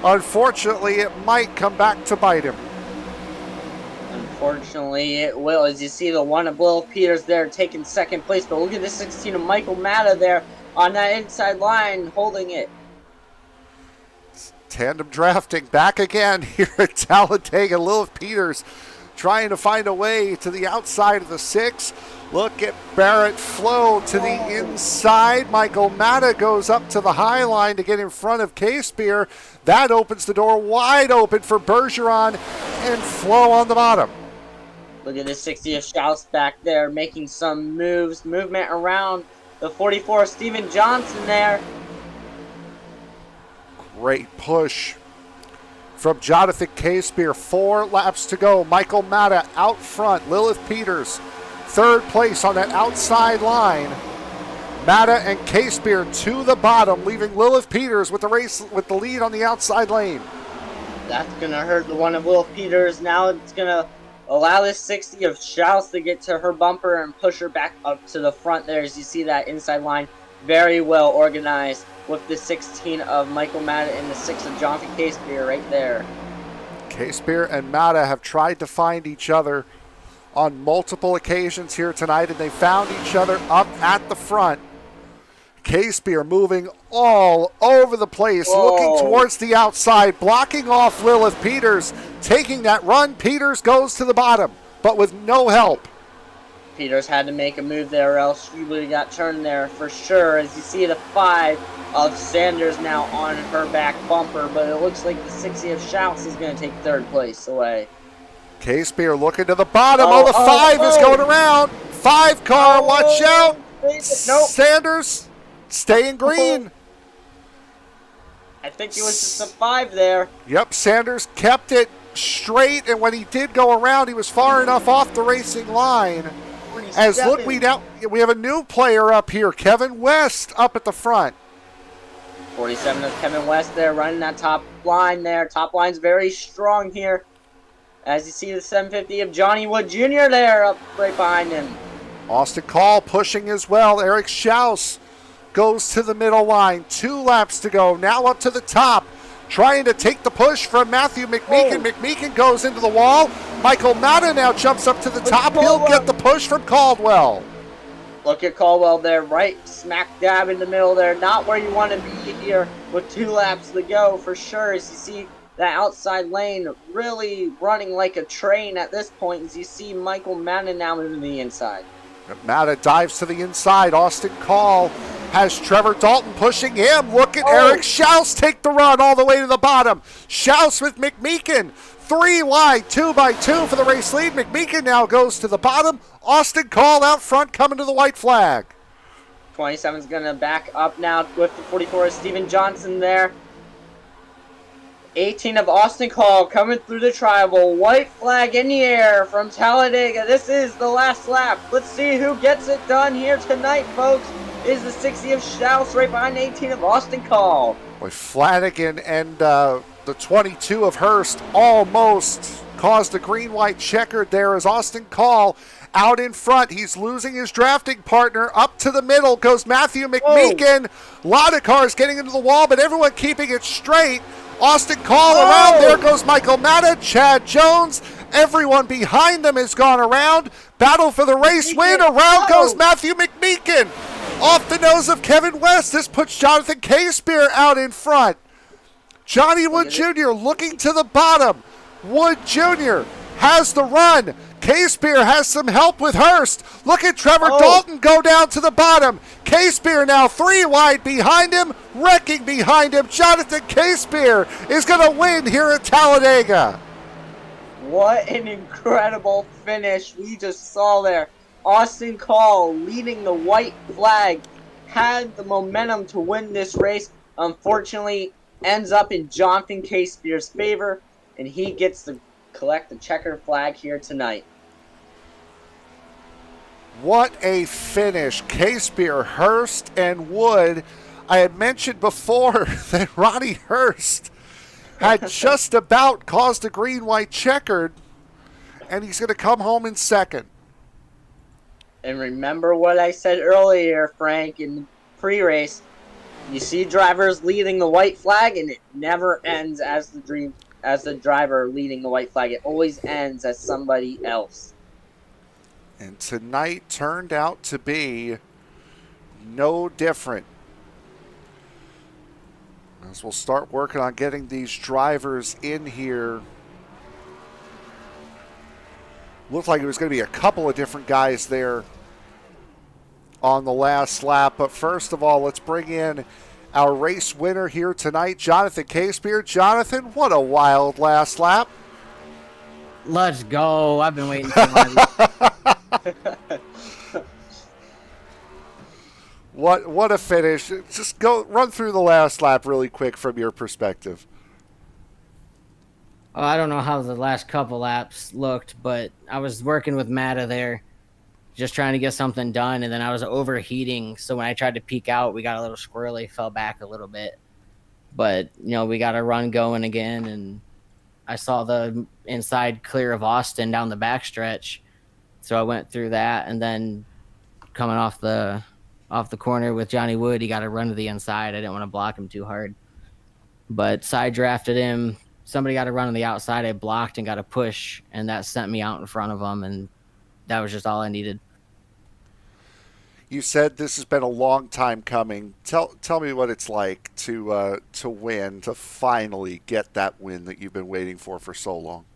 Unfortunately, it might come back to bite him. Unfortunately, it will. As you see the one of Lilith Peters there taking second place. But look at the 16 of Michael Matta there on that inside line holding it. Tandem drafting back again here at Talladega. Lilith Peters trying to find a way to the outside of the 6. Look at Barrett Flo to the inside. Michael Matta goes up to the high line to get in front of K-Spear. That opens the door wide open for Bergeron and Flo on the bottom. Look at the 60 of Schaus back there making some movement around the 44 of Steven Johnson there. Great push from Jonathan K-Spear. 4 laps to go. Michael Matta out front. Lilith Peters third place on that outside line. Matta and K-Spear to the bottom, leaving Lilith Peters with the lead on the outside lane. That's gonna hurt the one of Lilith Peters. Now it's gonna allow this 60 of Schaus to get to her bumper and push her back up to the front there. As you see that inside line very well organized with the 16 of Michael Matta and the 6 of Jonathan K-Spear right there. K-Spear and Matta have tried to find each other on multiple occasions here tonight, and they found each other up at the front. K-Spear moving all over the place, looking towards the outside, blocking off Lilith Peters, taking that run. Peters goes to the bottom, but with no help. Peters had to make a move there or else she would have got turned there for sure. As you see the 5 of Sanders now on her back bumper, but it looks like the 60 of Schaus is going to take third place away. K-Spear looking to the bottom. The 5 is going around. 5 car, watch out. Nope. Sanders staying green. I think it was just a 5 there. Yep, Sanders kept it straight, and when he did go around, he was far enough off the racing line. As look, we have a new player up here, Kevin West up at the front. 47 of Kevin West there running that top line there. Top line's very strong here. As you see the 750 of Johnny Wood Jr. there up right behind him. Austin Call pushing as well. Eric Schaus goes to the middle line. 2 laps to go. Now up to the top. Trying to take the push from Matthew McMeekin. McMeekin goes into the wall. Michael Matta now jumps up to the top. He'll get the push from Caldwell. Look at Caldwell there, right smack dab in the middle there. Not where you want to be here with 2 laps to go for sure. As you see that outside lane really running like a train at this point. As you see Michael Matta now moving to the inside. Matta dives to the inside. Austin Call has Trevor Dalton pushing him. Look at Eric Schaus take the run all the way to the bottom. Schaus with McMeekin. 3 wide, 2 by 2 for the race lead. McMeekin now goes to the bottom. Austin Call out front coming to the white flag. 27's going to back up now with the 44 of Steven Johnson there. 18 of Austin Call coming through the tribal. White flag in the air from Talladega. This is the last lap. Let's see who gets it done here tonight, folks. Is the 60 of Schaus right behind 18 of Austin Call. Boy, Flanagan and the 22 of Hurst almost caused a green-white checkered there as Austin Call out in front. He's losing his drafting partner. Up to the middle goes Matthew McMeekin. A lot of cars getting into the wall, but everyone keeping it straight. Austin Call around. There goes Michael Matta, Chad Jones. Everyone behind them has gone around. Battle for the race win. Around goes Matthew McMeekin. Off the nose of Kevin West. This puts Jonathan K-Spear out in front. Johnny Wood Jr. looking to the bottom. Wood Jr. has the run. K-Spear has some help with Hurst. Look at Trevor Dalton go down to the bottom. K-Spear now 3 wide behind him, wrecking behind him. Jonathan K-Spear is going to win here at Talladega. What an incredible finish we just saw there. Austin Call leading the white flag, had the momentum to win this race. Unfortunately, ends up in Jonathan K-Spear's favor, and he gets to collect the checkered flag here tonight. What a finish. K-Spear, Hurst, and Wood. I had mentioned before that Ronnie Hurst had just about caused a green-white checkered, and he's going to come home in second. And remember what I said earlier, Frank, in pre-race, you see drivers leading the white flag, and it never ends as the driver leading the white flag. It always ends as somebody else. And tonight turned out to be no different. As we'll start working on getting these drivers in here. Looked like it was going to be a couple of different guys there on the last lap. But first of all, let's bring in our race winner here tonight, Jonathan Casebeard. Jonathan, what a wild last lap. Let's go. I've been waiting for one. What a finish. Just run through the last lap really quick from your perspective. Oh, I don't know how the last couple laps looked, but I was working with Matta there, just trying to get something done, and then I was overheating, so when I tried to peek out, we got a little squirrely, fell back a little bit. But, we got a run going again, and I saw the inside clear of Austin down the backstretch, so I went through that, and then coming off the corner with Johnny Wood, he got a run to the inside. I didn't want to block him too hard, but side drafted him. Somebody got a run on the outside. I blocked and got a push, and that sent me out in front of him, and that was just all I needed. You said this has been a long time coming. Tell me what it's like to win, to finally get that win that you've been waiting for so long.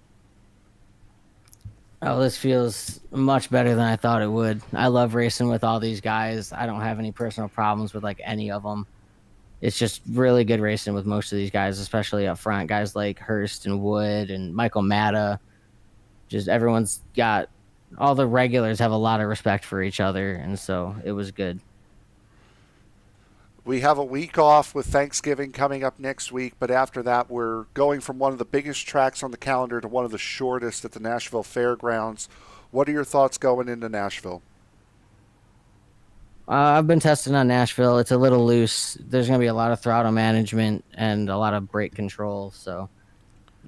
Oh, this feels much better than I thought it would. I love racing with all these guys. I don't have any personal problems with any of them. It's just really good racing with most of these guys, especially up front. Guys like Hurst and Wood and Michael Matta. Just everyone's got, all the regulars have a lot of respect for each other, and so it was good. We have a week off with Thanksgiving coming up next week, but after that we're going from one of the biggest tracks on the calendar to one of the shortest at the Nashville Fairgrounds. What are your thoughts going into Nashville? I've been testing on Nashville. It's a little loose. There's going to be a lot of throttle management and a lot of brake control, so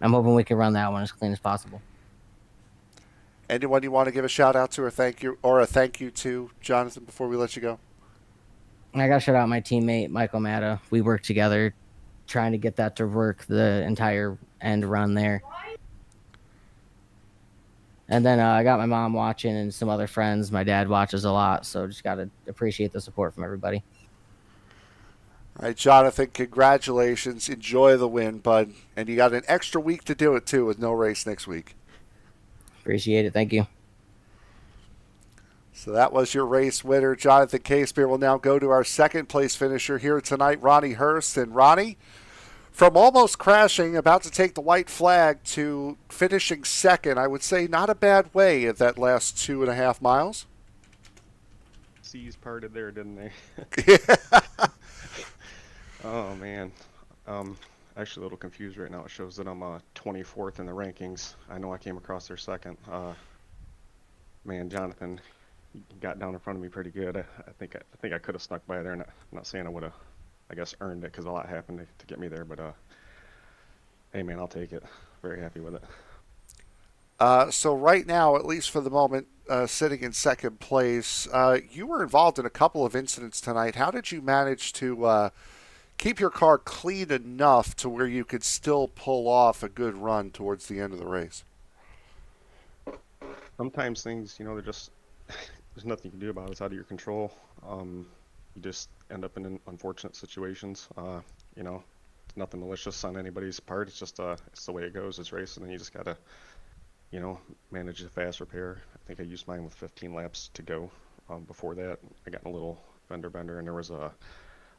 I'm hoping we can run that one as clean as possible. Anyone you want to give a shout out to or a thank you to, Jonathan, before we let you go? I got to shout out my teammate, Michael Matta. We worked together trying to get that to work the entire end run there. And then I got my mom watching and some other friends. My dad watches a lot, so just got to appreciate the support from everybody. All right, Jonathan, congratulations. Enjoy the win, bud. And you got an extra week to do it, too, with no race next week. Appreciate it. Thank you. So that was your race winner, Jonathan Casebeer. We'll now go to our second place finisher here tonight, Ronnie Hurst. And Ronnie, from almost crashing, about to take the white flag, to finishing second, I would say not a bad way at that last 2.5 miles. Seas parted there, didn't they? Yeah. Oh, man. Actually a little confused right now. It shows that I'm 24th in the rankings. I know I came across there second. Man, Jonathan got down in front of me pretty good. I think I could have snuck by there. I'm not saying I would have, I guess, earned it because a lot happened to get me there. But hey, man, I'll take it. Very happy with it. So right now, at least for the moment, sitting in second place, you were involved in a couple of incidents tonight. How did you manage to keep your car clean enough to where you could still pull off a good run towards the end of the race? Sometimes things, they're just, there's nothing you can do about it. It's out of your control. You just end up in unfortunate situations. It's nothing malicious on anybody's part. It's just, it's the way it goes. It's racing, and you just got to, manage the fast repair. I think I used mine with 15 laps to go. Before that, I got in a little fender bender, and there was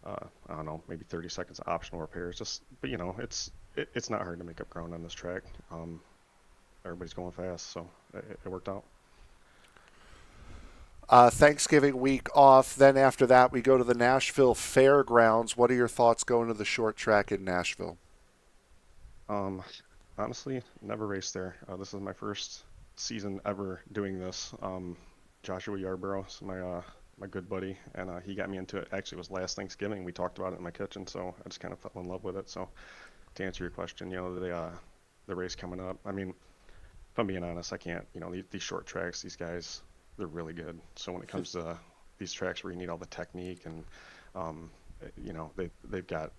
I don't know, maybe 30 seconds of optional repairs. But it's not hard to make up ground on this track. Everybody's going fast, so it worked out. Thanksgiving week off. Then after that, we go to the Nashville Fairgrounds. What are your thoughts going to the short track in Nashville? Honestly, never raced there. This is my first season ever doing this. Joshua Yarborough, my good buddy, and he got me into it. Actually, it was last Thanksgiving. We talked about it in my kitchen, so I just kind of fell in love with it. So to answer your question, the race coming up, I mean, if I'm being honest, I can't, these short tracks, these guys, they're really good. So when it comes to these tracks where you need all the technique and you know, they've got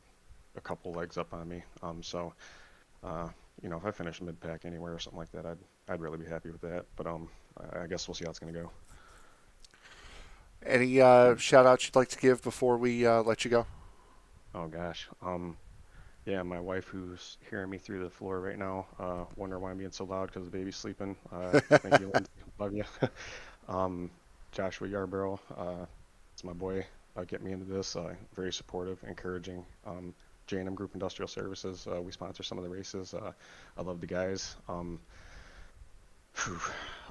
a couple legs up on me. So you know, if I finish mid pack anywhere or something like that, I'd really be happy with that. But I guess we'll see how it's gonna go. Any shout outs you'd like to give before we let you go? Oh gosh. Yeah, my wife who's hearing me through the floor right now, wonder why I'm being so loud because the baby's sleeping. Thank you, Lindsay. Love you. Joshua Yarborough, it's my boy. Get me into this. Very supportive, encouraging. J&M Group Industrial Services. We sponsor some of the races. I love the guys.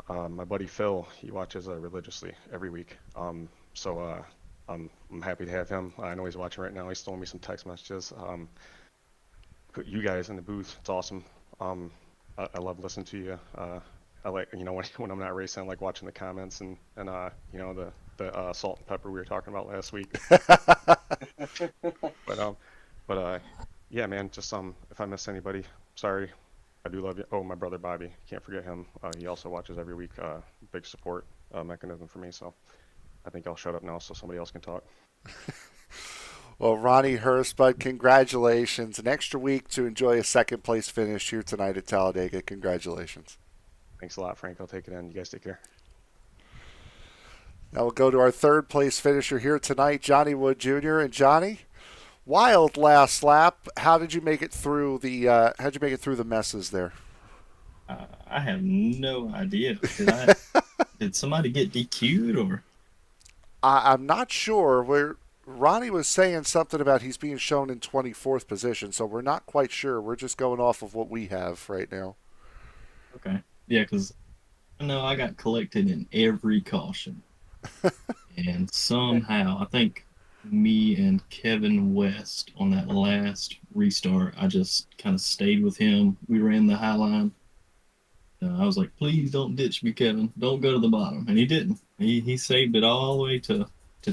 My buddy Phil, he watches religiously every week. So I'm happy to have him. I know he's watching right now. He's throwing me some text messages. You guys in the booth, it's awesome. I love listening to you. I like, you know, when I'm not racing, I like watching the comments and you know, the salt and pepper we were talking about last week. But yeah, man, just if I miss anybody, sorry. I do love you. Oh, my brother Bobby, can't forget him. He also watches every week. Big support mechanism for me. So I think I'll shut up now so somebody else can talk. Well, Ronnie Hurst, bud, congratulations. An extra week to enjoy a second place finish here tonight at Talladega. Congratulations. Thanks a lot, Frank. I'll take it in. You guys take care. Now we'll go to our third place finisher here tonight, Johnny Wood Jr. And Johnny, wild last lap. How did you make it through the messes there? I have no idea. Did somebody get DQ'd or? I'm not sure. Ronnie was saying something about he's being shown in 24th position, so we're not quite sure. We're just going off of what we have right now. Okay. Yeah, because I know I got collected in every caution. And somehow, I think me and Kevin West on that last restart, I just kind of stayed with him. We ran the high line. I was like, please don't ditch me, Kevin. Don't go to the bottom. And he didn't. He saved it all the way to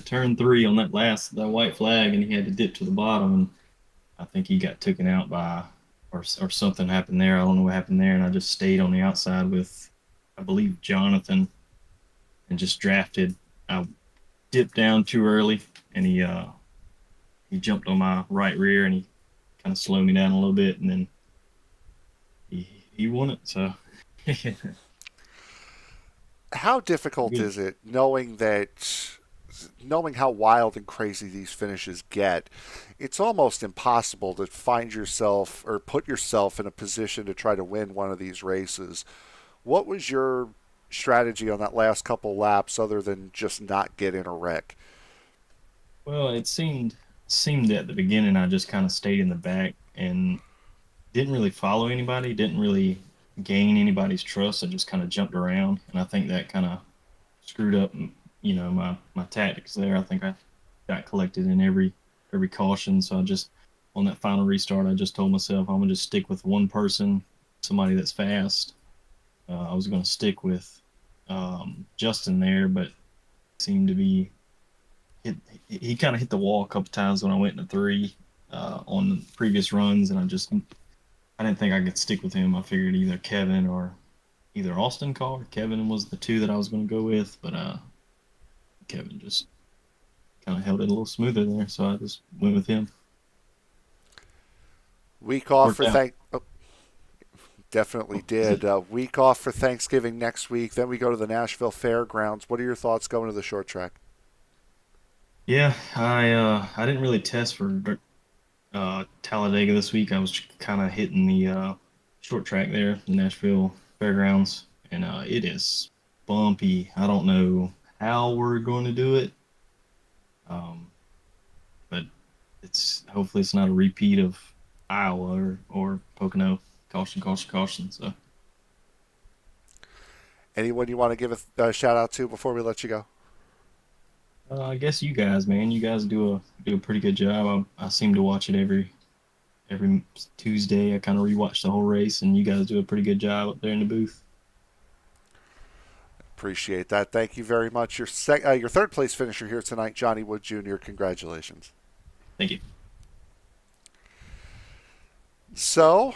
turn 3 on that white flag, and he had to dip to the bottom. And I think he got taken out by, or something happened there. I don't know what happened there. And I just stayed on the outside with, I believe, Jonathan, and just drafted. I dipped down too early, and he jumped on my right rear, and he kind of slowed me down a little bit, and then he won it. So. How difficult is it knowing how wild and crazy these finishes get? It's almost impossible to find yourself or put yourself in a position to try to win one of these races. What was your strategy on that last couple laps other than just not get in a wreck? Well, it seemed at the beginning I just kind of stayed in the back and didn't really follow anybody, didn't really gain anybody's trust. I just kind of jumped around, and I think that kind of screwed up, you know, my tactics there. I think I got collected in every caution, so I just, on that final restart, I just told myself I'm gonna just stick with one person, somebody that's fast. I was gonna stick with Justin there, but seemed to be he kind of hit the wall a couple times when I went into 3 on the previous runs, and I didn't think I could stick with him. I figured either Austin called or Kevin was the 2 that I was going to go with, but Kevin just kind of held it a little smoother there, so I just went with him. Week off for definitely did. Week off for Thanksgiving next week. Then we go to the Nashville Fairgrounds. What are your thoughts going to the short track? Yeah, I didn't really test for Talladega this week. I was kind of hitting the short track there, the Nashville Fairgrounds, and it is bumpy. I don't know how we're going to do it, but hopefully it's not a repeat of Iowa or Pocono. Caution. So, anyone you want to give a shout out to before we let you go? I guess you guys, man. You guys do a pretty good job. I seem to watch it every Tuesday. I kind of rewatch the whole race, and you guys do a pretty good job up there in the booth. Appreciate that. Thank you very much. Your third place finisher here tonight, Johnny Wood Jr. Congratulations. Thank you. So,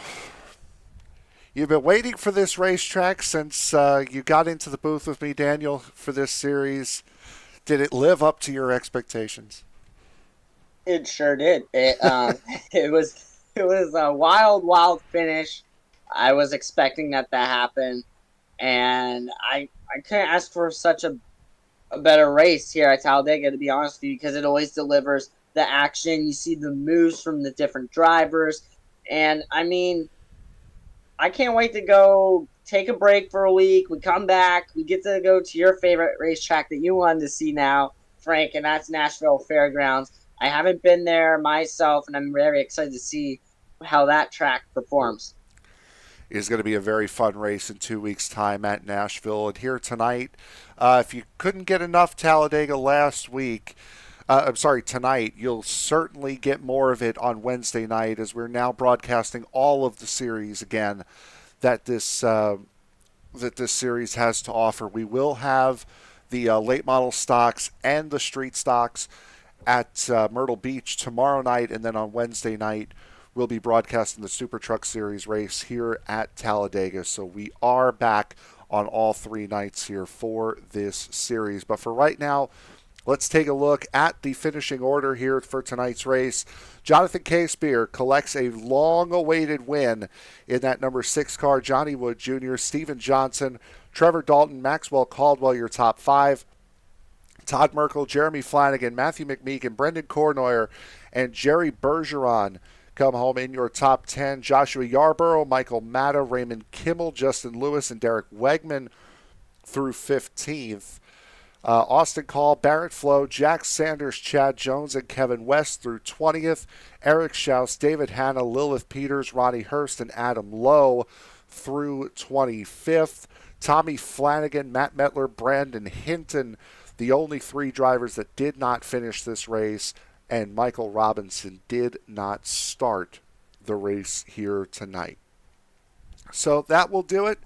you've been waiting for this racetrack since you got into the booth with me, Daniel, for this series. Did it live up to your expectations? It sure did. It was a wild finish. I was expecting that to happen, and I couldn't ask for such a better race here at Talladega, to be honest with you, because it always delivers the action. You see the moves from the different drivers, and I mean, I can't wait to go take a break for a week. We come back, we get to go to your favorite racetrack that you wanted to see now, Frank, and that's Nashville Fairgrounds. I haven't been there myself, and I'm very excited to see how that track performs. It is going to be a very fun race in 2 weeks' time at Nashville. And here tonight, if you couldn't get enough Talladega last week, tonight, you'll certainly get more of it on Wednesday night, as we're now broadcasting all of the series again that this series has to offer. We will have the late model stocks and the street stocks at Myrtle Beach tomorrow night, and then on Wednesday night we'll be broadcasting the Super Truck Series race here at Talladega. So we are back on all 3 nights here for this series. But for right now, let's take a look at the finishing order here for tonight's race. Jonathan Casebeer collects a long-awaited win in that number 6 car. Johnny Wood Jr., Steven Johnson, Trevor Dalton, Maxwell Caldwell, your top 5. Todd Merkel, Jeremy Flanagan, Matthew McMeekin, Brendan Cornoyer, and Jerry Bergeron come home in your top 10. Joshua Yarborough, Michael Matta, Raymond Kimmel, Justin Lewis, and Derek Wegman through 15th. Austin Call, Barrett Flo, Jack Sanders, Chad Jones, and Kevin West through 20th. Eric Schaus, David Hanna, Lilith Peters, Ronnie Hurst, and Adam Lowe through 25th. Tommy Flanagan, Matt Metler, Brandon Hinton, the only 3 drivers that did not finish this race, and Michael Robinson did not start the race here tonight. So that will do it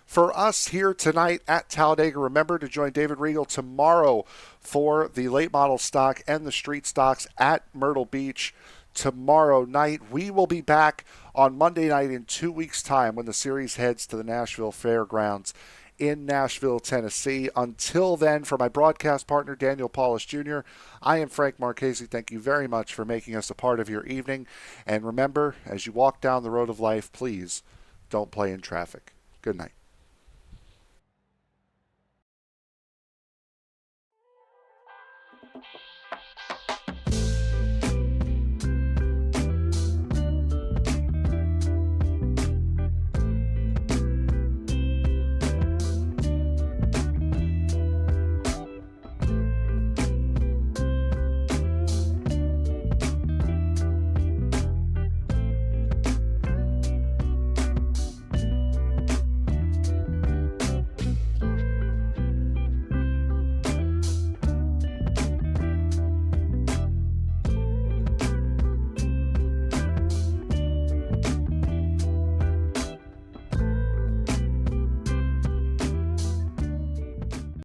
for us here tonight at Talladega. Remember to join David Regal tomorrow for the late model stock and the street stocks at Myrtle Beach tomorrow night. We will be back on Monday night in 2 weeks' time when the series heads to the Nashville Fairgrounds in Nashville, Tennessee. Until then, for my broadcast partner, Daniel Paulus Jr., I am Frank Marchese. Thank you very much for making us a part of your evening. And remember, as you walk down the road of life, please don't play in traffic. Good night.